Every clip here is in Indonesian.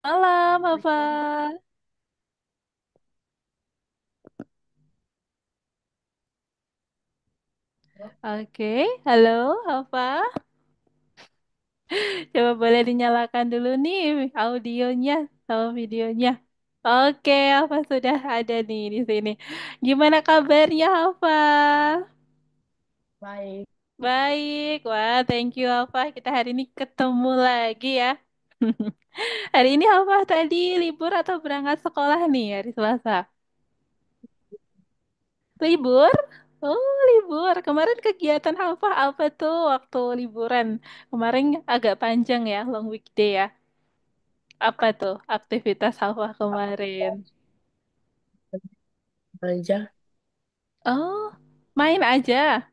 Malam, Hafa. Oke, halo, Hafa. Coba boleh dinyalakan dulu nih audionya sama videonya. Oke, Hafa sudah ada nih di sini. Gimana kabarnya, Hafa? Baik, Baik, wah, thank you, Hafa. Kita hari ini ketemu lagi ya. Hari ini Hafa tadi libur atau berangkat sekolah nih hari Selasa? Libur? Oh, libur. Kemarin kegiatan Hafa apa tuh waktu liburan? Kemarin agak panjang ya, long weekday ya. Apa tuh aktivitas Hafa kemarin? aja. Oh, main aja.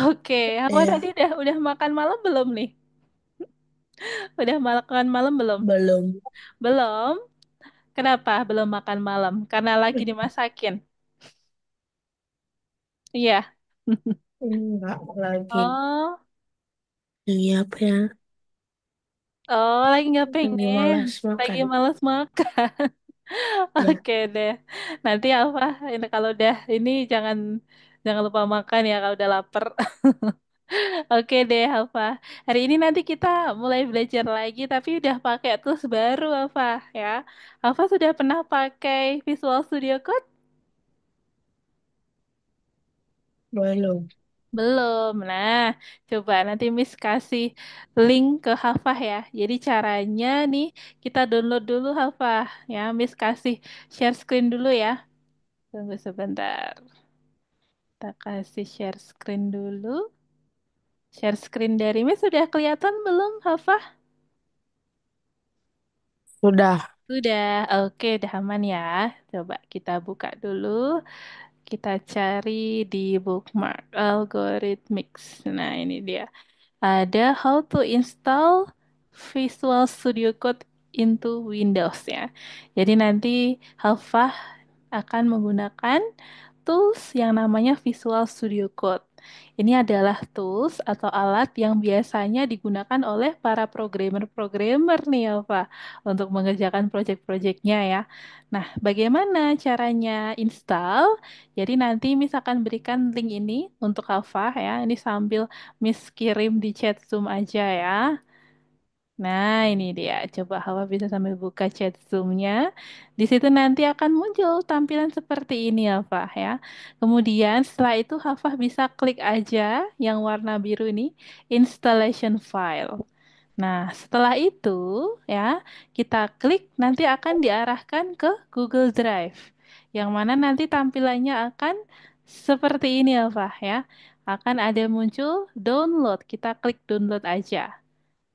Oke, Hafa tadi Iya, udah makan malam belum nih? Udah makan malam belum? belum. Belum. Kenapa belum makan malam? Karena lagi dimasakin. Iya. Enggak lagi. Oh, Ini apa ya? oh, lagi nggak Lagi pengen, malas lagi makan. males makan. Ya, Oke deh. Nanti apa? Ini kalau udah ini jangan jangan lupa makan ya kalau udah lapar. Oke deh, Alfa. Hari ini nanti kita mulai belajar lagi, tapi udah pakai tools baru, Alfa, ya. Alfa sudah pernah pakai Visual Studio Code? belum. Belum. Nah, coba nanti Miss kasih link ke Hafah ya. Jadi caranya nih kita download dulu Hafah, ya. Miss kasih share screen dulu ya. Tunggu sebentar. Kita kasih share screen dulu. Share screen dari Miss sudah kelihatan belum, Hafah? Sudah. Sudah, oke, udah aman ya. Coba kita buka dulu. Kita cari di bookmark algorithmics. Nah, ini dia. Ada how to install Visual Studio Code into Windows ya. Jadi nanti Hafah akan menggunakan tools yang namanya Visual Studio Code. Ini adalah tools atau alat yang biasanya digunakan oleh para programmer-programmer nih ya, Pak, untuk mengerjakan proyek-proyeknya ya. Nah, bagaimana caranya install? Jadi nanti misalkan berikan link ini untuk Alfa ya. Ini sambil Miss kirim di chat Zoom aja ya. Nah, ini dia. Coba Hawa bisa sambil buka chat Zoom-nya. Di situ nanti akan muncul tampilan seperti ini ya, Pak ya. Kemudian setelah itu Hafah bisa klik aja yang warna biru ini, installation file. Nah, setelah itu ya, kita klik nanti akan diarahkan ke Google Drive. Yang mana nanti tampilannya akan seperti ini ya, Pak ya. Akan ada muncul download. Kita klik download aja.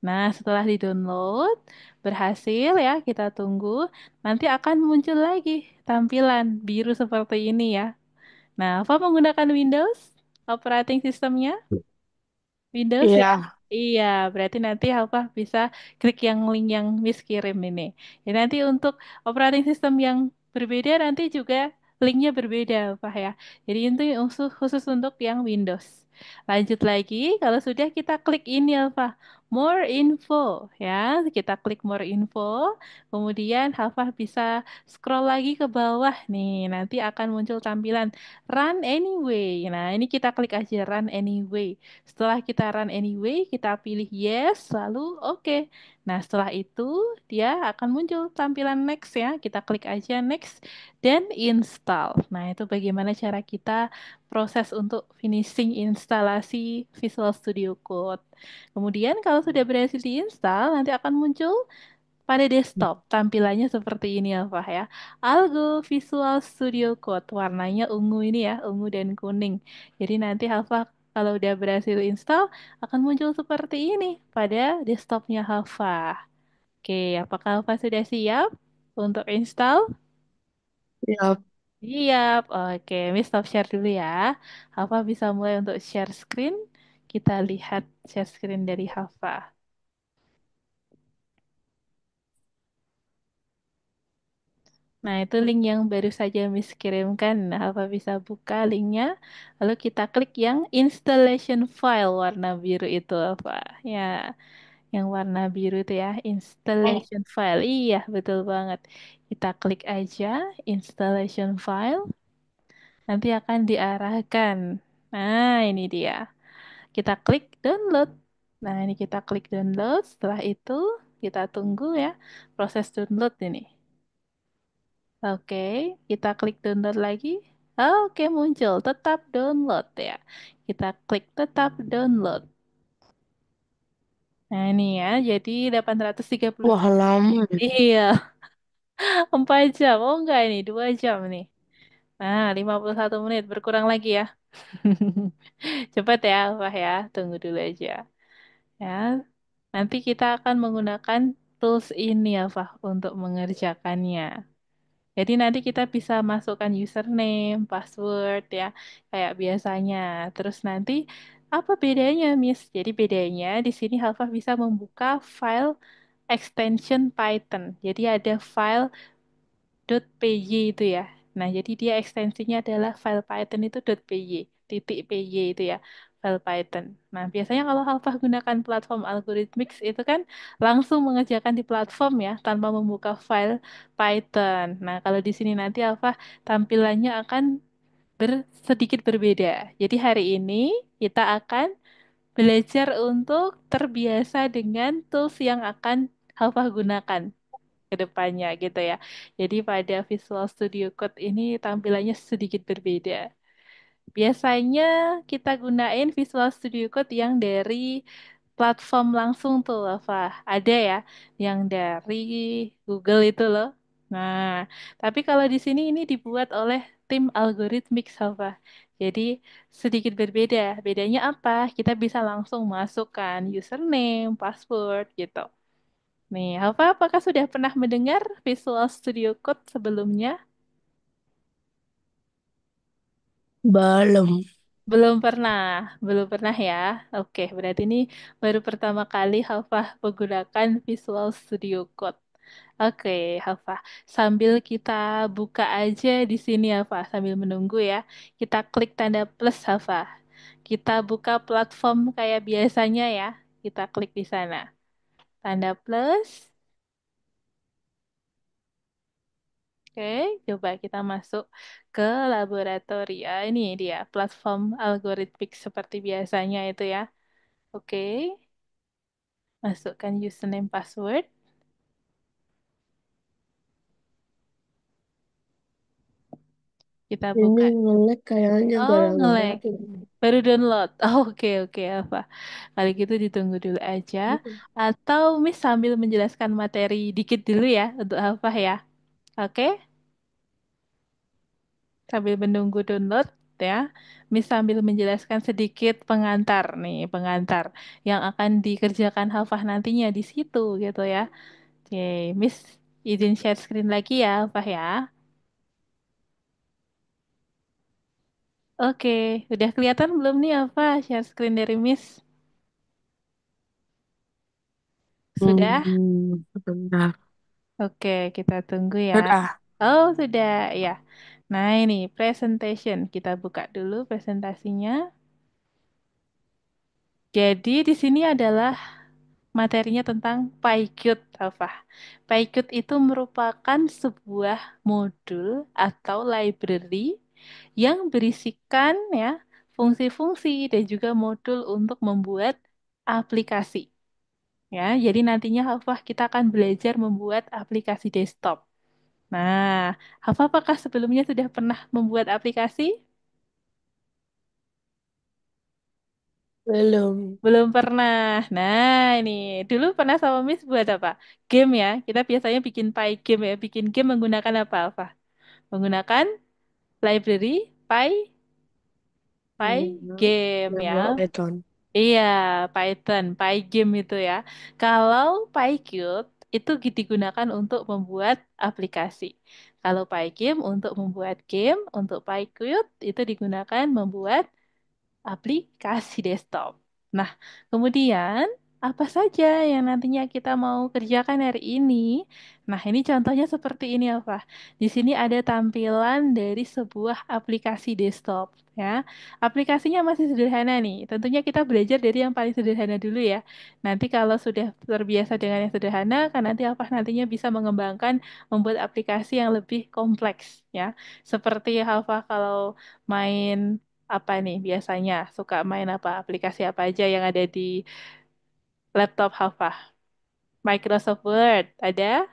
Nah, setelah di-download, berhasil ya, kita tunggu. Nanti akan muncul lagi tampilan biru seperti ini ya. Nah, apa menggunakan Windows operating sistemnya? Windows ya? Iya, Iya, berarti nanti apa bisa klik yang link yang Miss kirim ini. Ya, nanti untuk operating system yang berbeda nanti juga linknya berbeda, Pak ya. Jadi itu khusus, khusus untuk yang Windows. Lanjut lagi, kalau sudah kita klik ini apa? More info ya. Kita klik more info. Kemudian Hafah bisa scroll lagi ke bawah nih. Nanti akan muncul tampilan run anyway. Nah, ini kita klik aja run anyway. Setelah kita run anyway, kita pilih yes, lalu oke. Nah, setelah itu dia akan muncul tampilan next ya. Kita klik aja next dan install. Nah, itu bagaimana cara kita proses untuk finishing instalasi Visual Studio Code. Kemudian kalau sudah berhasil diinstal, nanti akan muncul pada desktop. Tampilannya seperti ini ya, Pak ya. Algo Visual Studio Code. Warnanya ungu ini ya, ungu dan kuning. Jadi nanti Hafa kalau udah berhasil install akan muncul seperti ini pada desktopnya Hafa. Oke, apakah Hafa sudah siap untuk install? ya, Siap. Oke, Miss stop share dulu ya. Hafa bisa mulai untuk share screen. Kita lihat share screen dari Hafa. Nah, itu link yang baru saja Miss kirimkan. Nah, apa bisa buka linknya? Lalu kita klik yang installation file warna biru itu apa? Ya, yang warna biru itu ya, Eh, installation file. Iya, betul banget. Kita klik aja installation file, nanti akan diarahkan. Nah, ini dia. Kita klik download. Nah, ini kita klik download. Setelah itu, kita tunggu ya proses download ini. Oke, kita klik download lagi. Oke, muncul tetap download ya. Kita klik tetap download. Nah, ini ya, jadi 830. wah lama. Iya, 4 jam. Oh enggak ini, 2 jam nih. Nah, 51 menit. Berkurang lagi ya. Cepat ya, Wah ya. Tunggu dulu aja. Ya, nanti kita akan menggunakan tools ini ya, Fah, untuk mengerjakannya. Jadi nanti kita bisa masukkan username, password ya, kayak biasanya. Terus nanti apa bedanya, Miss? Jadi bedanya di sini Halfa bisa membuka file extension Python. Jadi ada file .py itu ya. Nah, jadi dia ekstensinya adalah file Python itu .py, titik .py itu ya, file Python. Nah, biasanya kalau Halfa gunakan platform Algorithmics itu kan langsung mengerjakan di platform ya, tanpa membuka file Python. Nah, kalau di sini nanti Halfa tampilannya akan sedikit berbeda. Jadi hari ini kita akan belajar untuk terbiasa dengan tools yang akan Halfa gunakan ke depannya gitu ya. Jadi pada Visual Studio Code ini tampilannya sedikit berbeda. Biasanya kita gunain Visual Studio Code yang dari platform langsung tuh, apa ada ya yang dari Google itu loh. Nah, tapi kalau di sini ini dibuat oleh tim Algorithmic, apa. Jadi sedikit berbeda. Bedanya apa? Kita bisa langsung masukkan username, password gitu. Nih, apakah sudah pernah mendengar Visual Studio Code sebelumnya? Belum. Belum pernah ya. Oke, berarti ini baru pertama kali Hafah menggunakan Visual Studio Code. Oke, Hafah, sambil kita buka aja di sini Hafah, sambil menunggu ya. Kita klik tanda plus Hafah. Kita buka platform kayak biasanya ya. Kita klik di sana. Tanda plus. Oke, coba kita masuk ke laboratori. Ya, ini dia platform algoritmik seperti biasanya itu ya. Oke, masukkan username password. Kita Ini buka. nge-lag kayaknya Oh, gara-gara nge-lag. Baru download. Oh, oke, apa? Kali gitu ditunggu dulu aja. Atau Miss sambil menjelaskan materi dikit dulu ya untuk apa ya. Oke, sambil menunggu download ya. Miss sambil menjelaskan sedikit pengantar nih, pengantar yang akan dikerjakan Hafah nantinya di situ gitu ya. Oke, Miss izin share screen lagi ya, Hafah ya. Oke, udah kelihatan belum nih apa share screen dari Miss? Sudah? Sebentar. Oke, kita tunggu ya. Sudah. Oh, sudah ya. Nah, ini presentation. Kita buka dulu presentasinya. Jadi di sini adalah materinya tentang PyQt, apa? PyQt itu merupakan sebuah modul atau library yang berisikan ya fungsi-fungsi dan juga modul untuk membuat aplikasi. Ya, jadi nantinya Hafah kita akan belajar membuat aplikasi desktop. Nah, Hafah apakah sebelumnya sudah pernah membuat aplikasi? Belum. Belum pernah. Nah, ini dulu pernah sama Miss buat apa? Game ya. Kita biasanya bikin Py game ya. Bikin game menggunakan apa, Alfa? Menggunakan library Py game ya. Nama Python. Iya, Python, Pygame itu ya. Kalau PyQt itu digunakan untuk membuat aplikasi. Kalau Pygame untuk membuat game, untuk PyQt itu digunakan membuat aplikasi desktop. Nah, kemudian apa saja yang nantinya kita mau kerjakan hari ini. Nah, ini contohnya seperti ini, Alfa. Di sini ada tampilan dari sebuah aplikasi desktop, ya. Aplikasinya masih sederhana nih. Tentunya kita belajar dari yang paling sederhana dulu ya. Nanti kalau sudah terbiasa dengan yang sederhana, kan nanti apa nantinya bisa mengembangkan membuat aplikasi yang lebih kompleks, ya. Seperti Alfa kalau main apa nih biasanya suka main apa aplikasi apa aja yang ada di laptop Hafa. Microsoft Word, ada.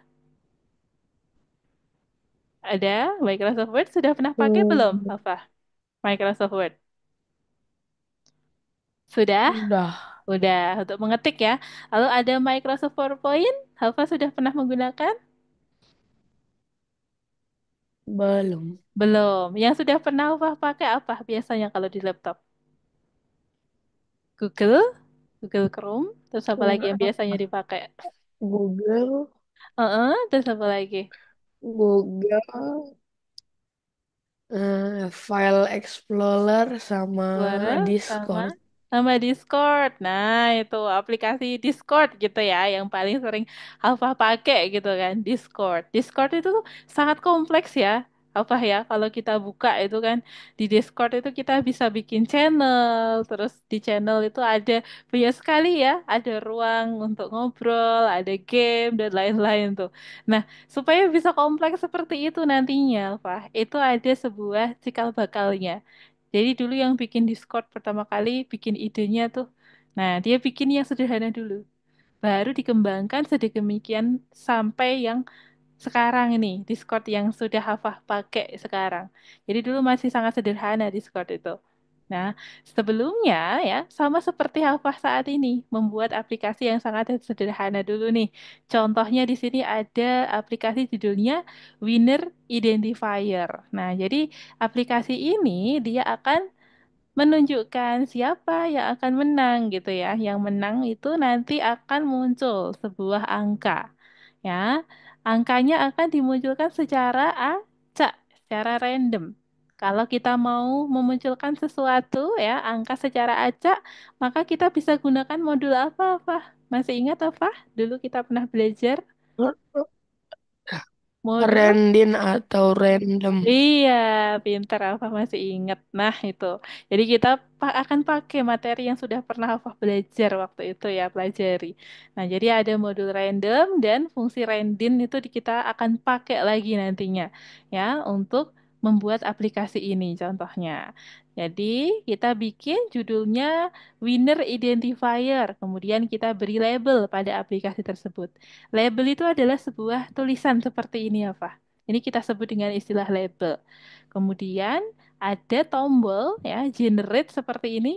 Microsoft Word sudah pernah pakai belum, Hmm, Hafa? Microsoft Word. Sudah? udah, Udah, untuk mengetik ya. Lalu ada Microsoft PowerPoint, Hafa sudah pernah menggunakan? belum. Belum. Yang sudah pernah Hafa pakai apa biasanya kalau di laptop? Google, Google Chrome, terus apa lagi yang biasanya Apa? dipakai? Google, Terus apa lagi? Google, File Explorer sama Explorer sama Discord. Discord. Nah, itu aplikasi Discord gitu ya yang paling sering Alfa pakai gitu kan, Discord. Discord itu tuh sangat kompleks ya. Apa ya, kalau kita buka itu kan di Discord itu kita bisa bikin channel, terus di channel itu ada banyak sekali ya, ada ruang untuk ngobrol, ada game dan lain-lain tuh. Nah, supaya bisa kompleks seperti itu nantinya, Alfa, itu ada sebuah cikal bakalnya. Jadi dulu yang bikin Discord pertama kali bikin idenya tuh. Nah, dia bikin yang sederhana dulu. Baru dikembangkan sedemikian sampai yang sekarang ini, Discord yang sudah Hafah pakai sekarang. Jadi dulu masih sangat sederhana Discord itu. Nah, sebelumnya ya, sama seperti Hafah saat ini, membuat aplikasi yang sangat sederhana dulu nih. Contohnya di sini ada aplikasi judulnya Winner Identifier. Nah, jadi aplikasi ini dia akan menunjukkan siapa yang akan menang gitu ya. Yang menang itu nanti akan muncul sebuah angka. Ya, angkanya akan dimunculkan secara acak, secara random. Kalau kita mau memunculkan sesuatu ya, angka secara acak, maka kita bisa gunakan modul apa? Masih ingat apa? Dulu kita pernah belajar modul. Random atau random. Iya, pinter Alfa masih ingat. Nah, itu. Jadi kita akan pakai materi yang sudah pernah Alfa belajar waktu itu ya, pelajari. Nah, jadi ada modul random dan fungsi random itu kita akan pakai lagi nantinya ya untuk membuat aplikasi ini contohnya. Jadi, kita bikin judulnya Winner Identifier, kemudian kita beri label pada aplikasi tersebut. Label itu adalah sebuah tulisan seperti ini ya, Pak. Ini kita sebut dengan istilah label. Kemudian ada tombol ya, generate seperti ini.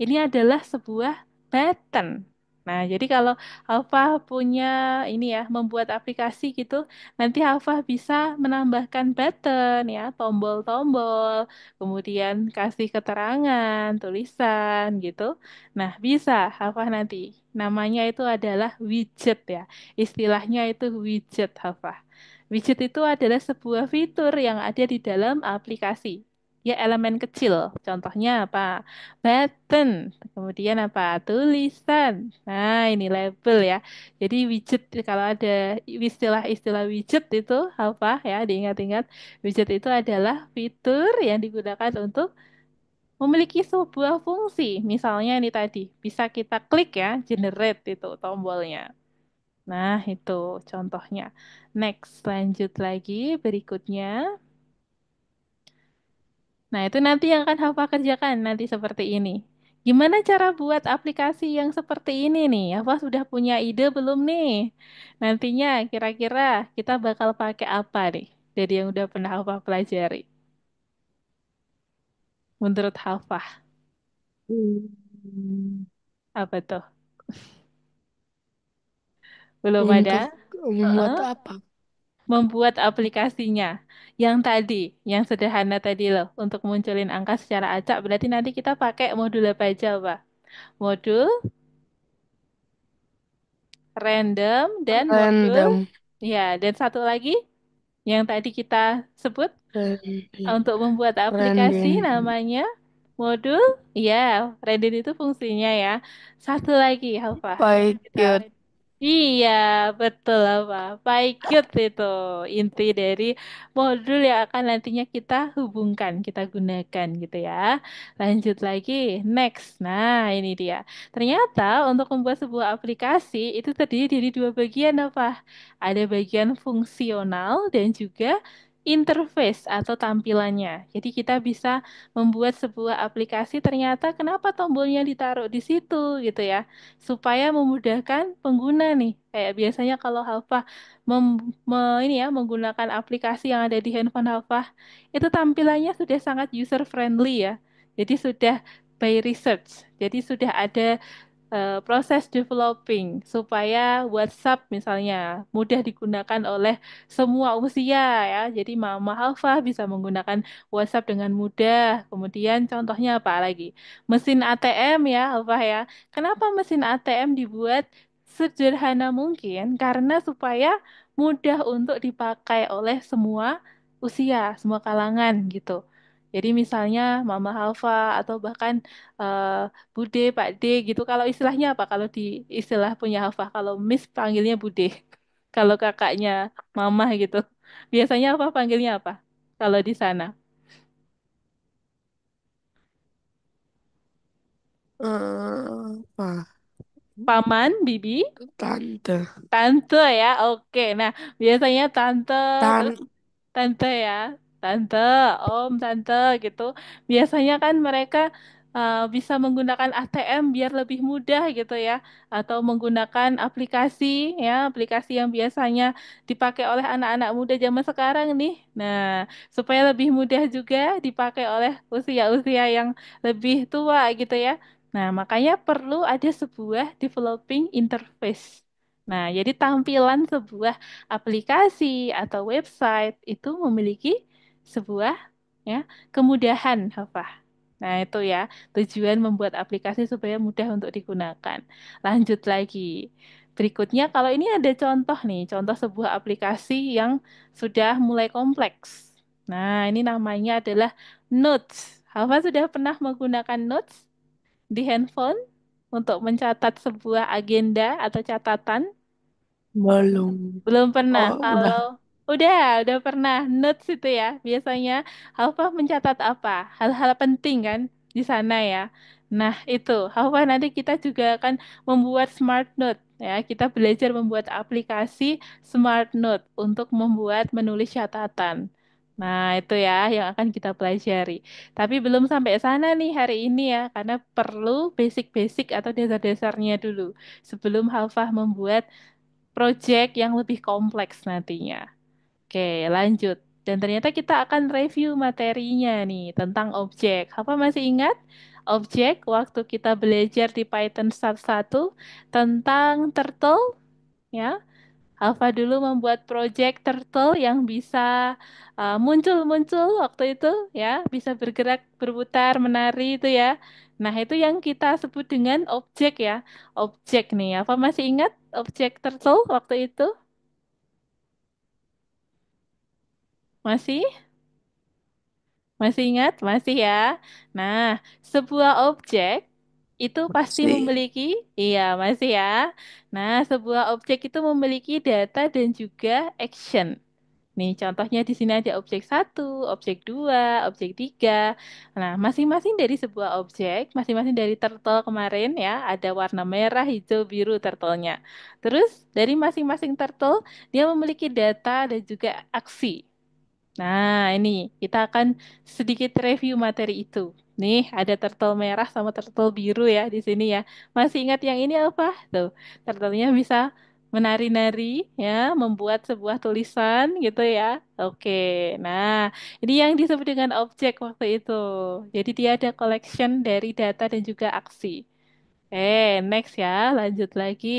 Ini adalah sebuah button. Nah, jadi kalau Alfa punya ini ya, membuat aplikasi gitu, nanti Alfa bisa menambahkan button ya, tombol-tombol, kemudian kasih keterangan, tulisan gitu. Nah, bisa Alfa nanti. Namanya itu adalah widget ya. Istilahnya itu widget Alfa. Widget itu adalah sebuah fitur yang ada di dalam aplikasi. Ya, elemen kecil. Contohnya apa? Button. Kemudian apa? Tulisan. Nah, ini label ya. Jadi widget kalau ada istilah-istilah widget itu apa ya? Diingat-ingat. Widget itu adalah fitur yang digunakan untuk memiliki sebuah fungsi. Misalnya ini tadi, bisa kita klik ya, generate itu tombolnya. Nah, itu contohnya. Next, lanjut lagi berikutnya. Nah, itu nanti yang akan Hafa kerjakan nanti seperti ini. Gimana cara buat aplikasi yang seperti ini nih? Hafa sudah punya ide belum nih? Nantinya kira-kira kita bakal pakai apa nih? Dari yang udah pernah Hafa pelajari. Menurut Hafa, Hmm, apa tuh? Belum untuk ada? membuat Heeh. apa? Membuat aplikasinya. Yang tadi, yang sederhana tadi loh, untuk munculin angka secara acak, berarti nanti kita pakai modul apa aja, Pak? Modul random dan modul, Random. ya, dan satu lagi yang tadi kita sebut Random. untuk membuat aplikasi Random. namanya Modul, iya, Reddit itu fungsinya ya. Satu lagi, apa? Kita PyQt. iya, betul apa? PyQt itu inti dari modul yang akan nantinya kita hubungkan, kita gunakan gitu ya. Lanjut lagi, next. Nah, ini dia. Ternyata untuk membuat sebuah aplikasi itu terdiri dari dua bagian apa? Ada bagian fungsional dan juga interface atau tampilannya. Jadi kita bisa membuat sebuah aplikasi ternyata kenapa tombolnya ditaruh di situ gitu ya supaya memudahkan pengguna nih. Kayak biasanya kalau Halfa ini ya menggunakan aplikasi yang ada di handphone Halfa, itu tampilannya sudah sangat user friendly ya. Jadi sudah by research. Jadi sudah ada proses developing supaya WhatsApp misalnya mudah digunakan oleh semua usia ya. Jadi Mama Alfa bisa menggunakan WhatsApp dengan mudah. Kemudian contohnya apa lagi? Mesin ATM ya, Alfa ya. Kenapa mesin ATM dibuat sederhana mungkin? Karena supaya mudah untuk dipakai oleh semua usia, semua kalangan gitu. Jadi misalnya Mama Alfa atau bahkan eh, Bude, Pak D gitu. Kalau istilahnya apa? Kalau di istilah punya Alfa, kalau Miss panggilnya Bude. Kalau kakaknya Mama gitu. Biasanya apa panggilnya apa? Kalau di sana. Apa? Paman, bibi, Tante. tante ya. Oke. Nah, biasanya tante Tan terus tante ya, tante, om, tante gitu. Biasanya kan mereka bisa menggunakan ATM biar lebih mudah gitu ya, atau menggunakan aplikasi ya, aplikasi yang biasanya dipakai oleh anak-anak muda zaman sekarang nih. Nah, supaya lebih mudah juga dipakai oleh usia-usia yang lebih tua gitu ya. Nah, makanya perlu ada sebuah developing interface. Nah, jadi tampilan sebuah aplikasi atau website itu memiliki sebuah ya kemudahan apa. Nah, itu ya tujuan membuat aplikasi supaya mudah untuk digunakan. Lanjut lagi. Berikutnya kalau ini ada contoh nih, contoh sebuah aplikasi yang sudah mulai kompleks. Nah, ini namanya adalah Notes. Hafa sudah pernah menggunakan Notes di handphone untuk mencatat sebuah agenda atau catatan? belum. Belum pernah. Oh, udah. Kalau udah pernah notes itu ya. Biasanya Alfa mencatat apa? Hal-hal penting kan di sana ya. Nah, itu. Alfa nanti kita juga akan membuat smart note ya. Kita belajar membuat aplikasi smart note untuk membuat menulis catatan. Nah, itu ya yang akan kita pelajari. Tapi belum sampai sana nih hari ini ya, karena perlu basic-basic atau dasar-dasarnya dulu sebelum Halfah membuat project yang lebih kompleks nantinya. Oke, lanjut. Dan ternyata kita akan review materinya nih tentang objek. Apa masih ingat? Objek waktu kita belajar di Python Start 1 tentang turtle ya. Alfa dulu membuat project turtle yang bisa muncul-muncul waktu itu ya, bisa bergerak, berputar, menari itu ya. Nah, itu yang kita sebut dengan objek ya. Objek nih. Apa masih ingat objek turtle waktu itu? Masih? Masih ingat? Masih ya. Nah, sebuah objek itu pasti Masih. memiliki, iya masih ya. Nah, sebuah objek itu memiliki data dan juga action. Nih, contohnya di sini ada objek satu, objek 2, objek 3. Nah, masing-masing dari sebuah objek, masing-masing dari turtle kemarin ya, ada warna merah, hijau, biru turtle-nya. Terus, dari masing-masing turtle, dia memiliki data dan juga aksi. Nah, ini kita akan sedikit review materi itu. Nih, ada turtle merah sama turtle biru ya di sini ya. Masih ingat yang ini apa? Tuh, turtle-nya bisa menari-nari ya, membuat sebuah tulisan gitu ya. Oke. Nah, ini yang disebut dengan objek waktu itu. Jadi dia ada collection dari data dan juga aksi. Next ya, lanjut lagi.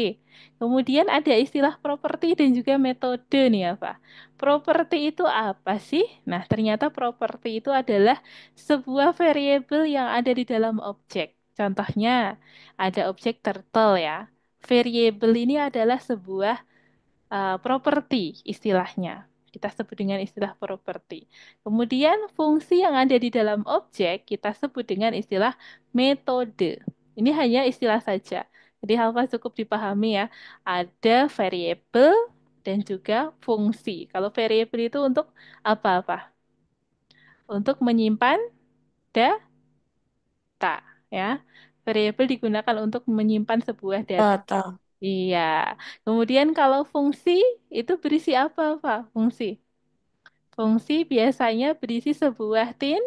Kemudian ada istilah properti dan juga metode nih ya, Pak. Properti itu apa sih? Nah, ternyata properti itu adalah sebuah variabel yang ada di dalam objek. Contohnya, ada objek turtle ya. Variabel ini adalah sebuah properti istilahnya. Kita sebut dengan istilah properti. Kemudian fungsi yang ada di dalam objek kita sebut dengan istilah metode. Ini hanya istilah saja. Jadi hafal cukup dipahami ya. Ada variabel dan juga fungsi. Kalau variabel itu untuk apa-apa? Untuk menyimpan data ya. Variabel digunakan untuk menyimpan sebuah data. Data. Iya. Kemudian kalau fungsi itu berisi apa-apa? Fungsi. Fungsi biasanya berisi sebuah tindakan,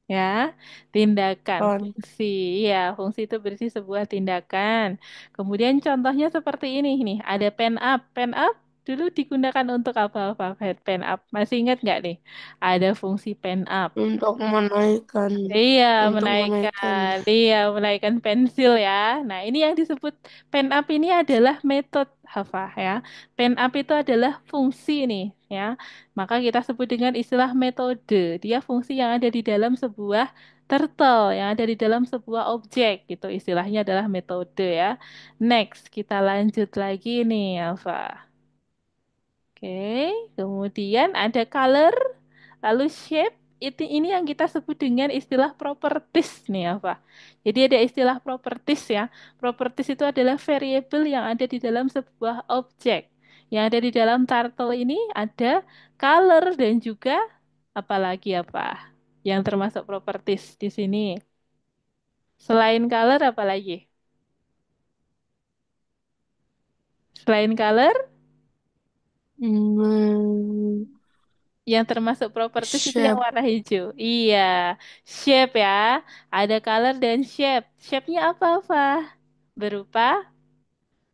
ya, tindakan Kan. fungsi, ya, fungsi itu berisi sebuah tindakan. Kemudian contohnya seperti ini nih, ada pen up dulu digunakan untuk apa-apa? Pen up, masih ingat nggak nih? Ada fungsi pen up. Untuk menaikkan. Iya, Untuk menaikkan. menaikkan pensil ya. Nah, ini yang disebut pen up ini adalah metode hafal ya. Pen up itu adalah fungsi nih ya. Maka kita sebut dengan istilah metode. Dia fungsi yang ada di dalam sebuah turtle, yang ada di dalam sebuah objek gitu. Istilahnya adalah metode ya. Next, kita lanjut lagi nih, Alfa. Oke, kemudian ada color, lalu shape. Itu ini yang kita sebut dengan istilah properties nih ya, Pak. Jadi ada istilah properties ya. Properties itu adalah variabel yang ada di dalam sebuah objek. Yang ada di dalam turtle ini ada color dan juga apalagi apa? Yang termasuk properties di sini. Selain color apalagi? Selain color Hmm, yang termasuk properties itu yang shape. warna hijau. Iya, shape ya. Ada color dan shape. Shape-nya apa-apa? Berupa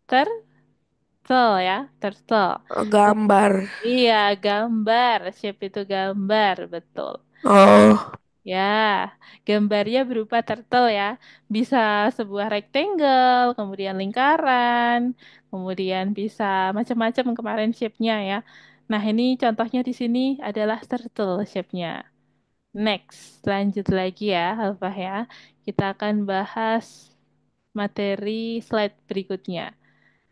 turtle ya, turtle. Gambar. Iya, gambar. Shape itu gambar, betul. Oh. Ya, gambarnya berupa turtle ya. Bisa sebuah rectangle, kemudian lingkaran, kemudian bisa macam-macam kemarin shape-nya ya. Nah, ini contohnya di sini adalah turtle shape-nya. Next, lanjut lagi ya, Alfah ya. Kita akan bahas materi slide berikutnya.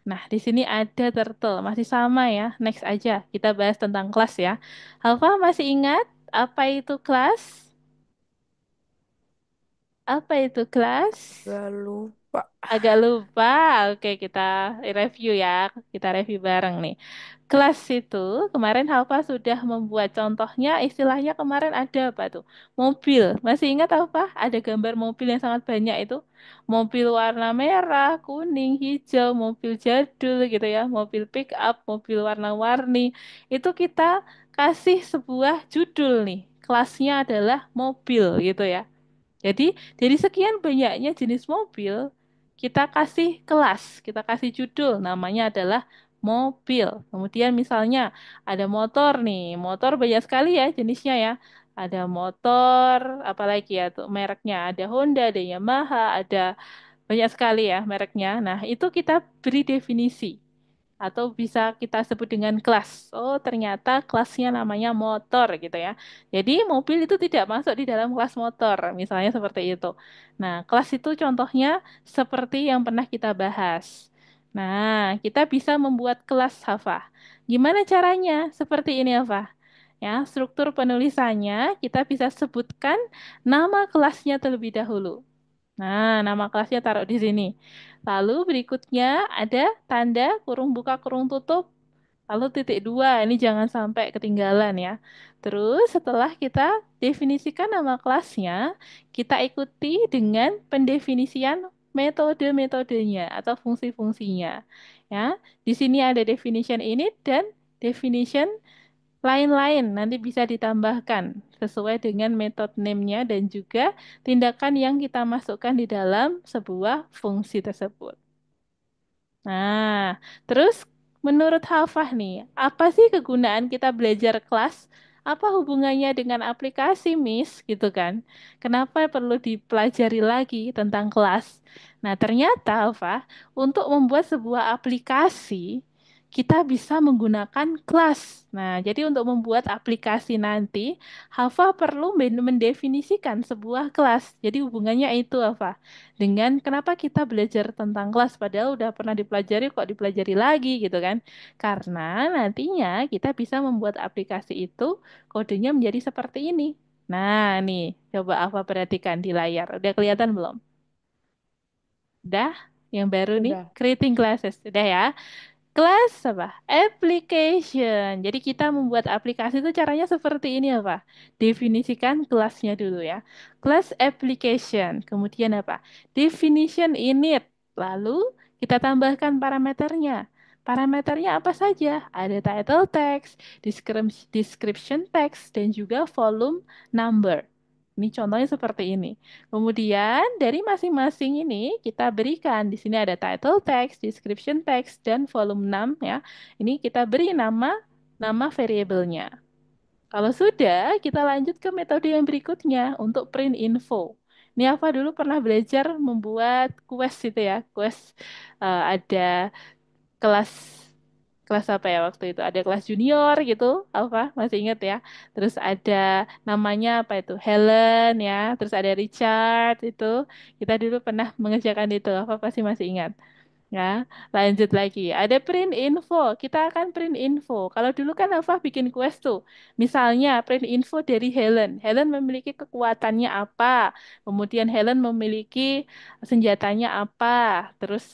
Nah, di sini ada turtle, masih sama ya. Next aja, kita bahas tentang kelas ya. Alfah masih ingat apa itu kelas? Apa itu kelas? Gak lupa. Agak lupa. Oke, kita review ya. Kita review bareng nih. Kelas itu kemarin Alfa sudah membuat contohnya, istilahnya kemarin ada apa tuh? Mobil. Masih ingat apa? Ada gambar mobil yang sangat banyak itu. Mobil warna merah, kuning, hijau, mobil jadul gitu ya. Mobil pick up, mobil warna-warni. Itu kita kasih sebuah judul nih. Kelasnya adalah mobil gitu ya. Jadi, dari sekian banyaknya jenis mobil, kita kasih kelas, kita kasih judul, namanya adalah mobil. Kemudian misalnya ada motor nih, motor banyak sekali ya jenisnya ya. Ada motor, apalagi ya tuh mereknya, ada Honda, ada Yamaha, ada banyak sekali ya mereknya. Nah, itu kita beri definisi atau bisa kita sebut dengan kelas. Oh, ternyata kelasnya namanya motor gitu ya. Jadi mobil itu tidak masuk di dalam kelas motor, misalnya seperti itu. Nah, kelas itu contohnya seperti yang pernah kita bahas. Nah, kita bisa membuat kelas Hafah. Gimana caranya? Seperti ini Hafah. Ya, struktur penulisannya kita bisa sebutkan nama kelasnya terlebih dahulu. Nah, nama kelasnya taruh di sini. Lalu berikutnya ada tanda kurung buka kurung tutup. Lalu titik dua, ini jangan sampai ketinggalan ya. Terus setelah kita definisikan nama kelasnya, kita ikuti dengan pendefinisian metode-metodenya atau fungsi-fungsinya. Ya, di sini ada definition init dan definition lain-lain nanti bisa ditambahkan sesuai dengan method name-nya dan juga tindakan yang kita masukkan di dalam sebuah fungsi tersebut. Nah, terus menurut Hafah nih, apa sih kegunaan kita belajar kelas? Apa hubungannya dengan aplikasi, Miss? Gitu kan? Kenapa perlu dipelajari lagi tentang kelas? Nah, ternyata Hafah, untuk membuat sebuah aplikasi, kita bisa menggunakan kelas. Nah, jadi untuk membuat aplikasi nanti, Hava perlu mendefinisikan sebuah kelas. Jadi hubungannya itu apa? Dengan kenapa kita belajar tentang kelas, padahal udah pernah dipelajari kok dipelajari lagi gitu kan? Karena nantinya kita bisa membuat aplikasi itu kodenya menjadi seperti ini. Nah, nih, coba Hava perhatikan di layar. Udah kelihatan belum? Udah? Yang baru nih, Udah. creating classes. Udah ya? Kelas apa? Application. Jadi kita membuat aplikasi itu caranya seperti ini apa? Definisikan kelasnya dulu ya. Kelas application. Kemudian apa? Definition init. Lalu kita tambahkan parameternya. Parameternya apa saja? Ada title text, description text, dan juga volume number. Ini contohnya seperti ini. Kemudian dari masing-masing ini kita berikan di sini ada title text, description text, dan volume 6 ya. Ini kita beri nama variabelnya. Kalau sudah, kita lanjut ke metode yang berikutnya untuk print info. Ini apa dulu pernah belajar membuat quest itu ya, quest ada kelas kelas apa ya waktu itu ada kelas junior gitu apa masih ingat ya terus ada namanya apa itu Helen ya terus ada Richard itu kita dulu pernah mengerjakan itu apa pasti masih ingat. Ya, lanjut lagi. Ada print info. Kita akan print info. Kalau dulu kan Alfa bikin quest tuh. Misalnya print info dari Helen. Helen memiliki kekuatannya apa? Kemudian Helen memiliki senjatanya apa? Terus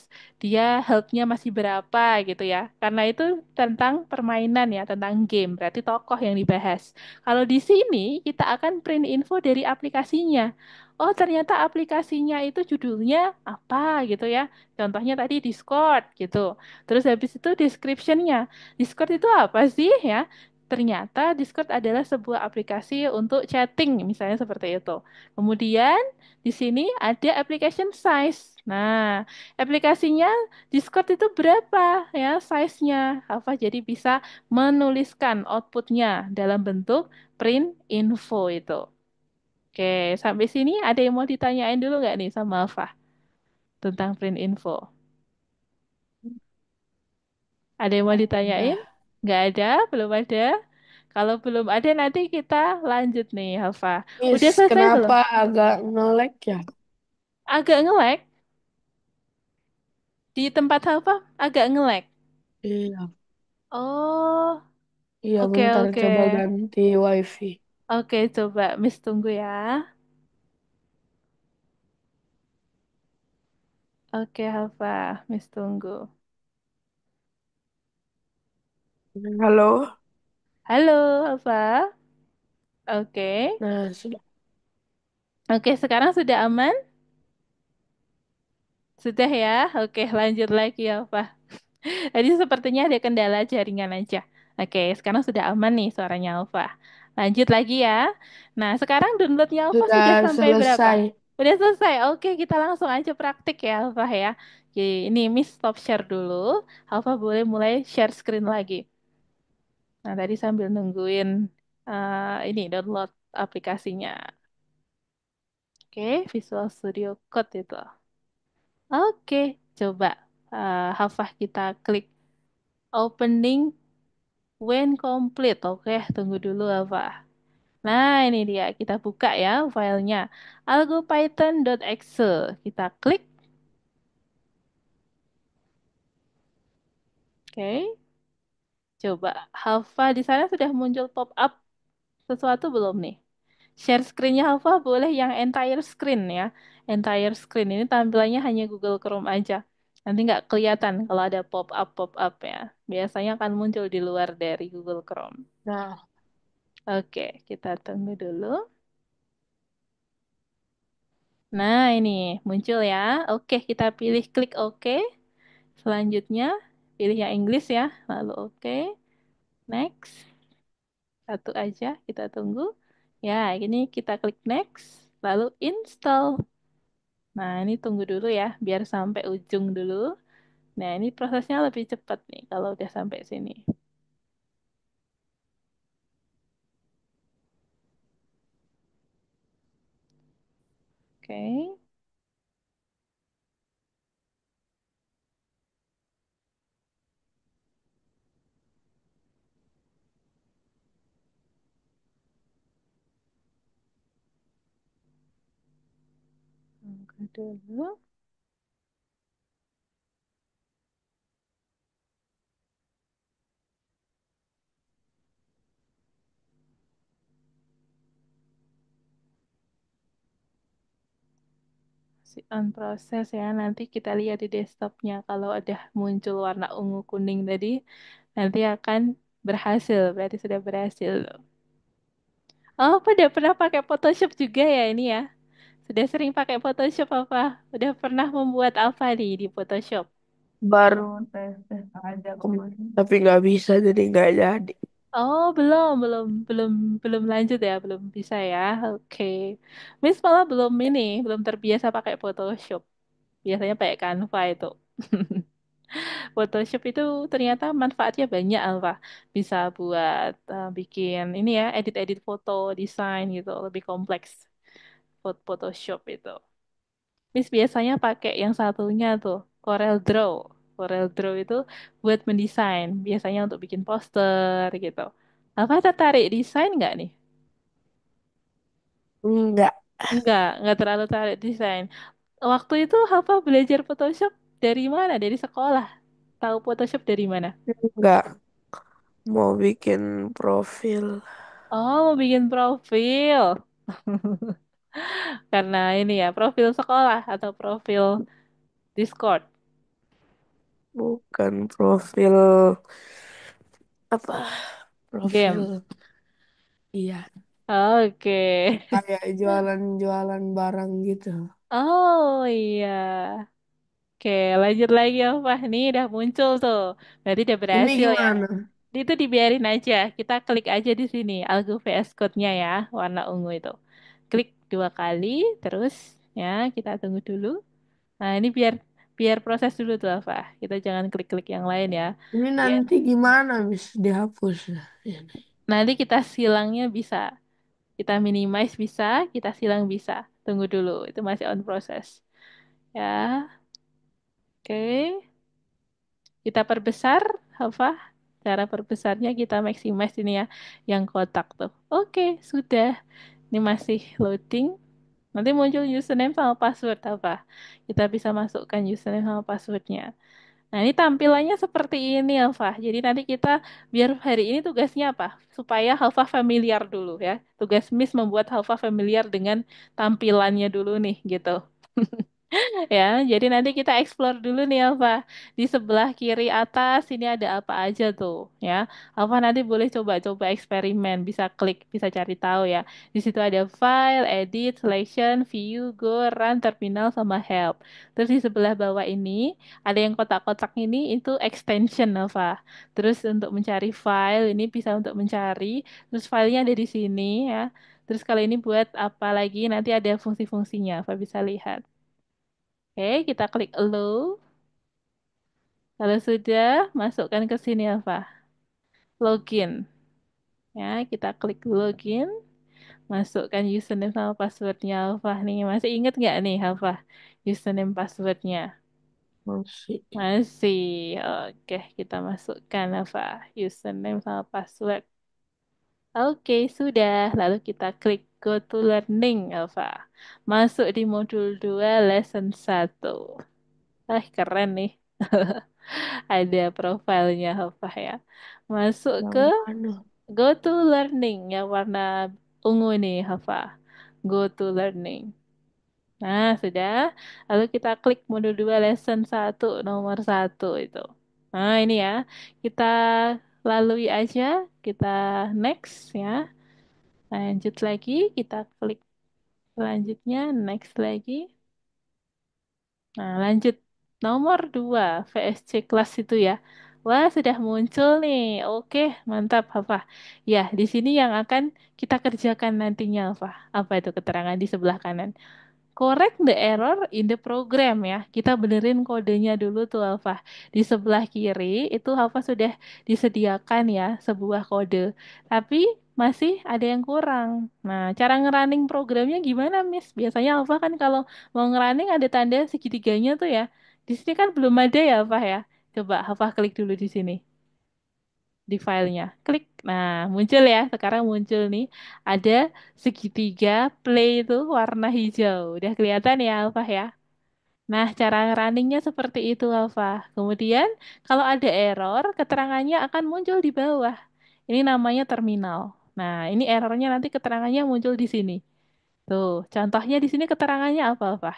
dia health-nya masih berapa gitu ya. Karena itu tentang permainan ya, tentang game. Berarti tokoh yang dibahas. Kalau di sini kita akan print info dari aplikasinya. Oh, ternyata aplikasinya itu judulnya apa gitu ya. Contohnya tadi Discord gitu. Terus habis itu description-nya. Discord itu apa sih ya? Ternyata Discord adalah sebuah aplikasi untuk chatting, misalnya seperti itu. Kemudian di sini ada application size. Nah, aplikasinya Discord itu berapa ya size-nya? Apa jadi bisa menuliskan outputnya dalam bentuk print info itu. Oke, sampai sini ada yang mau ditanyain dulu nggak nih sama Alfa tentang print info? Ada yang mau Nggak ditanyain? ada. Nggak ada, belum ada. Kalau belum ada nanti kita lanjut nih, Alfa. Miss, Udah selesai belum? kenapa agak nge-lag ya? Agak nge-lag di tempat Alfa, agak nge-lag. Iya. Oh, Iya, oke bentar oke. coba ganti wifi. Oke, coba Miss tunggu ya. Oke, Alfa, Miss tunggu. Halo? Halo, Alfa. Oke. Nah, sudah. Oke, sekarang sudah aman? Sudah ya? Oke, lanjut lagi, Alfa. Tadi sepertinya ada kendala jaringan aja. Oke, sekarang sudah aman nih suaranya Alfa. Lanjut lagi ya. Nah, sekarang downloadnya Alfa sudah Sudah sampai selesai. berapa? Udah selesai. Oke, kita langsung aja praktik ya Alfa ya. Oke, ini Miss stop share dulu. Alfa boleh mulai share screen lagi. Nah, tadi sambil nungguin ini download aplikasinya. Oke, Visual Studio Code itu. Oke, coba Hafah kita klik opening when complete. Oke, tunggu dulu apa. Nah, ini dia. Kita buka ya filenya. algopython.exe. Kita klik. Oke. Coba. Hafa di sana sudah muncul pop-up sesuatu belum nih? Share screen-nya Hafa boleh yang entire screen ya. Entire screen. Ini tampilannya hanya Google Chrome aja. Nanti nggak kelihatan kalau ada pop-up ya. Biasanya akan muncul di luar dari Google Chrome. Nah, Oke, kita tunggu dulu. Nah, ini muncul ya. Oke, kita pilih klik OK. Selanjutnya, pilih yang Inggris ya. Lalu OK. Next. Satu aja, kita tunggu. Ya, ini kita klik next. Lalu install. Nah, ini tunggu dulu ya, biar sampai ujung dulu. Nah, ini prosesnya lebih cepat nih kalau udah sampai sini. Oke. Tunggu dulu. Si on proses ya. Nanti kita lihat di desktopnya. Kalau ada muncul warna ungu kuning tadi, nanti akan berhasil. Berarti sudah berhasil. Oh, udah pernah pakai Photoshop juga ya ini ya? Sudah sering pakai Photoshop apa? Udah pernah membuat apa nih di Photoshop? Baru tes-tes aja kemarin. Tapi nggak bisa jadi nggak jadi. Oh, belum lanjut ya, belum bisa ya. Oke. Miss malah belum ini, belum terbiasa pakai Photoshop. Biasanya pakai Canva itu. Photoshop itu ternyata manfaatnya banyak, Alfa. Bisa buat bikin ini ya, edit-edit foto, desain gitu, lebih kompleks. Photoshop itu. Miss biasanya pakai yang satunya tuh, Corel Draw. Corel Draw itu buat mendesain, biasanya untuk bikin poster gitu. Alfa tertarik desain nggak nih? Enggak, Nggak terlalu tarik desain. Waktu itu Alfa belajar Photoshop dari mana? Dari sekolah. Tahu Photoshop dari mana? enggak. Mau bikin profil. Oh, mau bikin profil. Karena ini ya, profil sekolah atau profil Discord, Bukan profil apa? game. Profil. Iya. Oke. Kayak jualan-jualan barang gitu. Oh iya. Oke, lanjut lagi apa? Nih udah muncul tuh. Berarti udah Ini berhasil ya. gimana? Itu dibiarin aja. Kita klik aja di sini. Algo VS Code-nya ya, warna ungu itu. Klik 2 kali, terus ya kita tunggu dulu. Nah ini biar biar proses dulu tuh apa. Kita jangan klik-klik yang lain ya. Ini Biar nanti gimana bisa dihapus? Ini. nanti kita silangnya bisa. Kita minimize bisa, kita silang bisa. Tunggu dulu, itu masih on proses. Ya, oke. Kita perbesar, apa? Cara perbesarnya kita maximize ini ya, yang kotak tuh. Oke, sudah. Ini masih loading. Nanti muncul username sama password apa? Kita bisa masukkan username sama passwordnya. Nah, ini tampilannya seperti ini, Alfa. Jadi nanti kita biar hari ini tugasnya apa? Supaya Alfa familiar dulu ya. Tugas Miss membuat Alfa familiar dengan tampilannya dulu nih, gitu. Ya, jadi nanti kita explore dulu nih Alfa. Di sebelah kiri atas ini ada apa aja tuh, ya. Alfa nanti boleh coba-coba eksperimen, bisa klik, bisa cari tahu ya. Di situ ada file, edit, selection, view, go, run, terminal, sama help. Terus di sebelah bawah ini ada yang kotak-kotak ini itu extension Alfa. Terus untuk mencari file ini bisa untuk mencari, terus filenya ada di sini ya. Terus kalau ini buat apa lagi nanti ada fungsi-fungsinya, Alfa bisa lihat. Oke, kita klik allow. Kalau sudah, masukkan ke sini apa? Login. Ya, kita klik login. Masukkan username sama passwordnya Alfa nih. Masih ingat nggak nih Alfa? Username passwordnya. Masih. Masih. Oke, kita masukkan apa? Username sama password. Oke, sudah. Lalu kita klik go to learning Alfa. Masuk di modul 2 lesson 1. Keren nih. Ada profilnya apa ya. Masuk Yang ke mana? Go to Learning yang warna ungu nih, Hafa. Go to Learning. Nah, sudah. Lalu kita klik modul 2 lesson 1 nomor 1 itu. Nah, ini ya. Kita lalui aja. Kita next ya. Lanjut lagi. Kita klik selanjutnya. Next lagi. Nah, lanjut nomor 2 VSC kelas itu ya. Wah, sudah muncul nih. Oke, mantap, apa? Ya, di sini yang akan kita kerjakan nantinya, apa? Apa itu keterangan di sebelah kanan? Correct the error in the program ya. Kita benerin kodenya dulu tuh Alfa. Di sebelah kiri itu Alfa sudah disediakan ya sebuah kode. Tapi masih ada yang kurang. Nah, cara ngerunning programnya gimana, Miss? Biasanya Alfa kan kalau mau ngerunning ada tanda segitiganya tuh ya. Di sini kan belum ada ya, Alfa ya. Coba Alfa klik dulu di sini. di filenya. Klik. Nah, muncul ya. Sekarang muncul nih. Ada segitiga play itu warna hijau. Udah kelihatan ya, Alfa ya? Nah, cara runningnya seperti itu, Alfa. Kemudian, kalau ada error, keterangannya akan muncul di bawah. Ini namanya terminal. Nah, ini errornya nanti keterangannya muncul di sini. Tuh, contohnya di sini keterangannya apa, Alfa?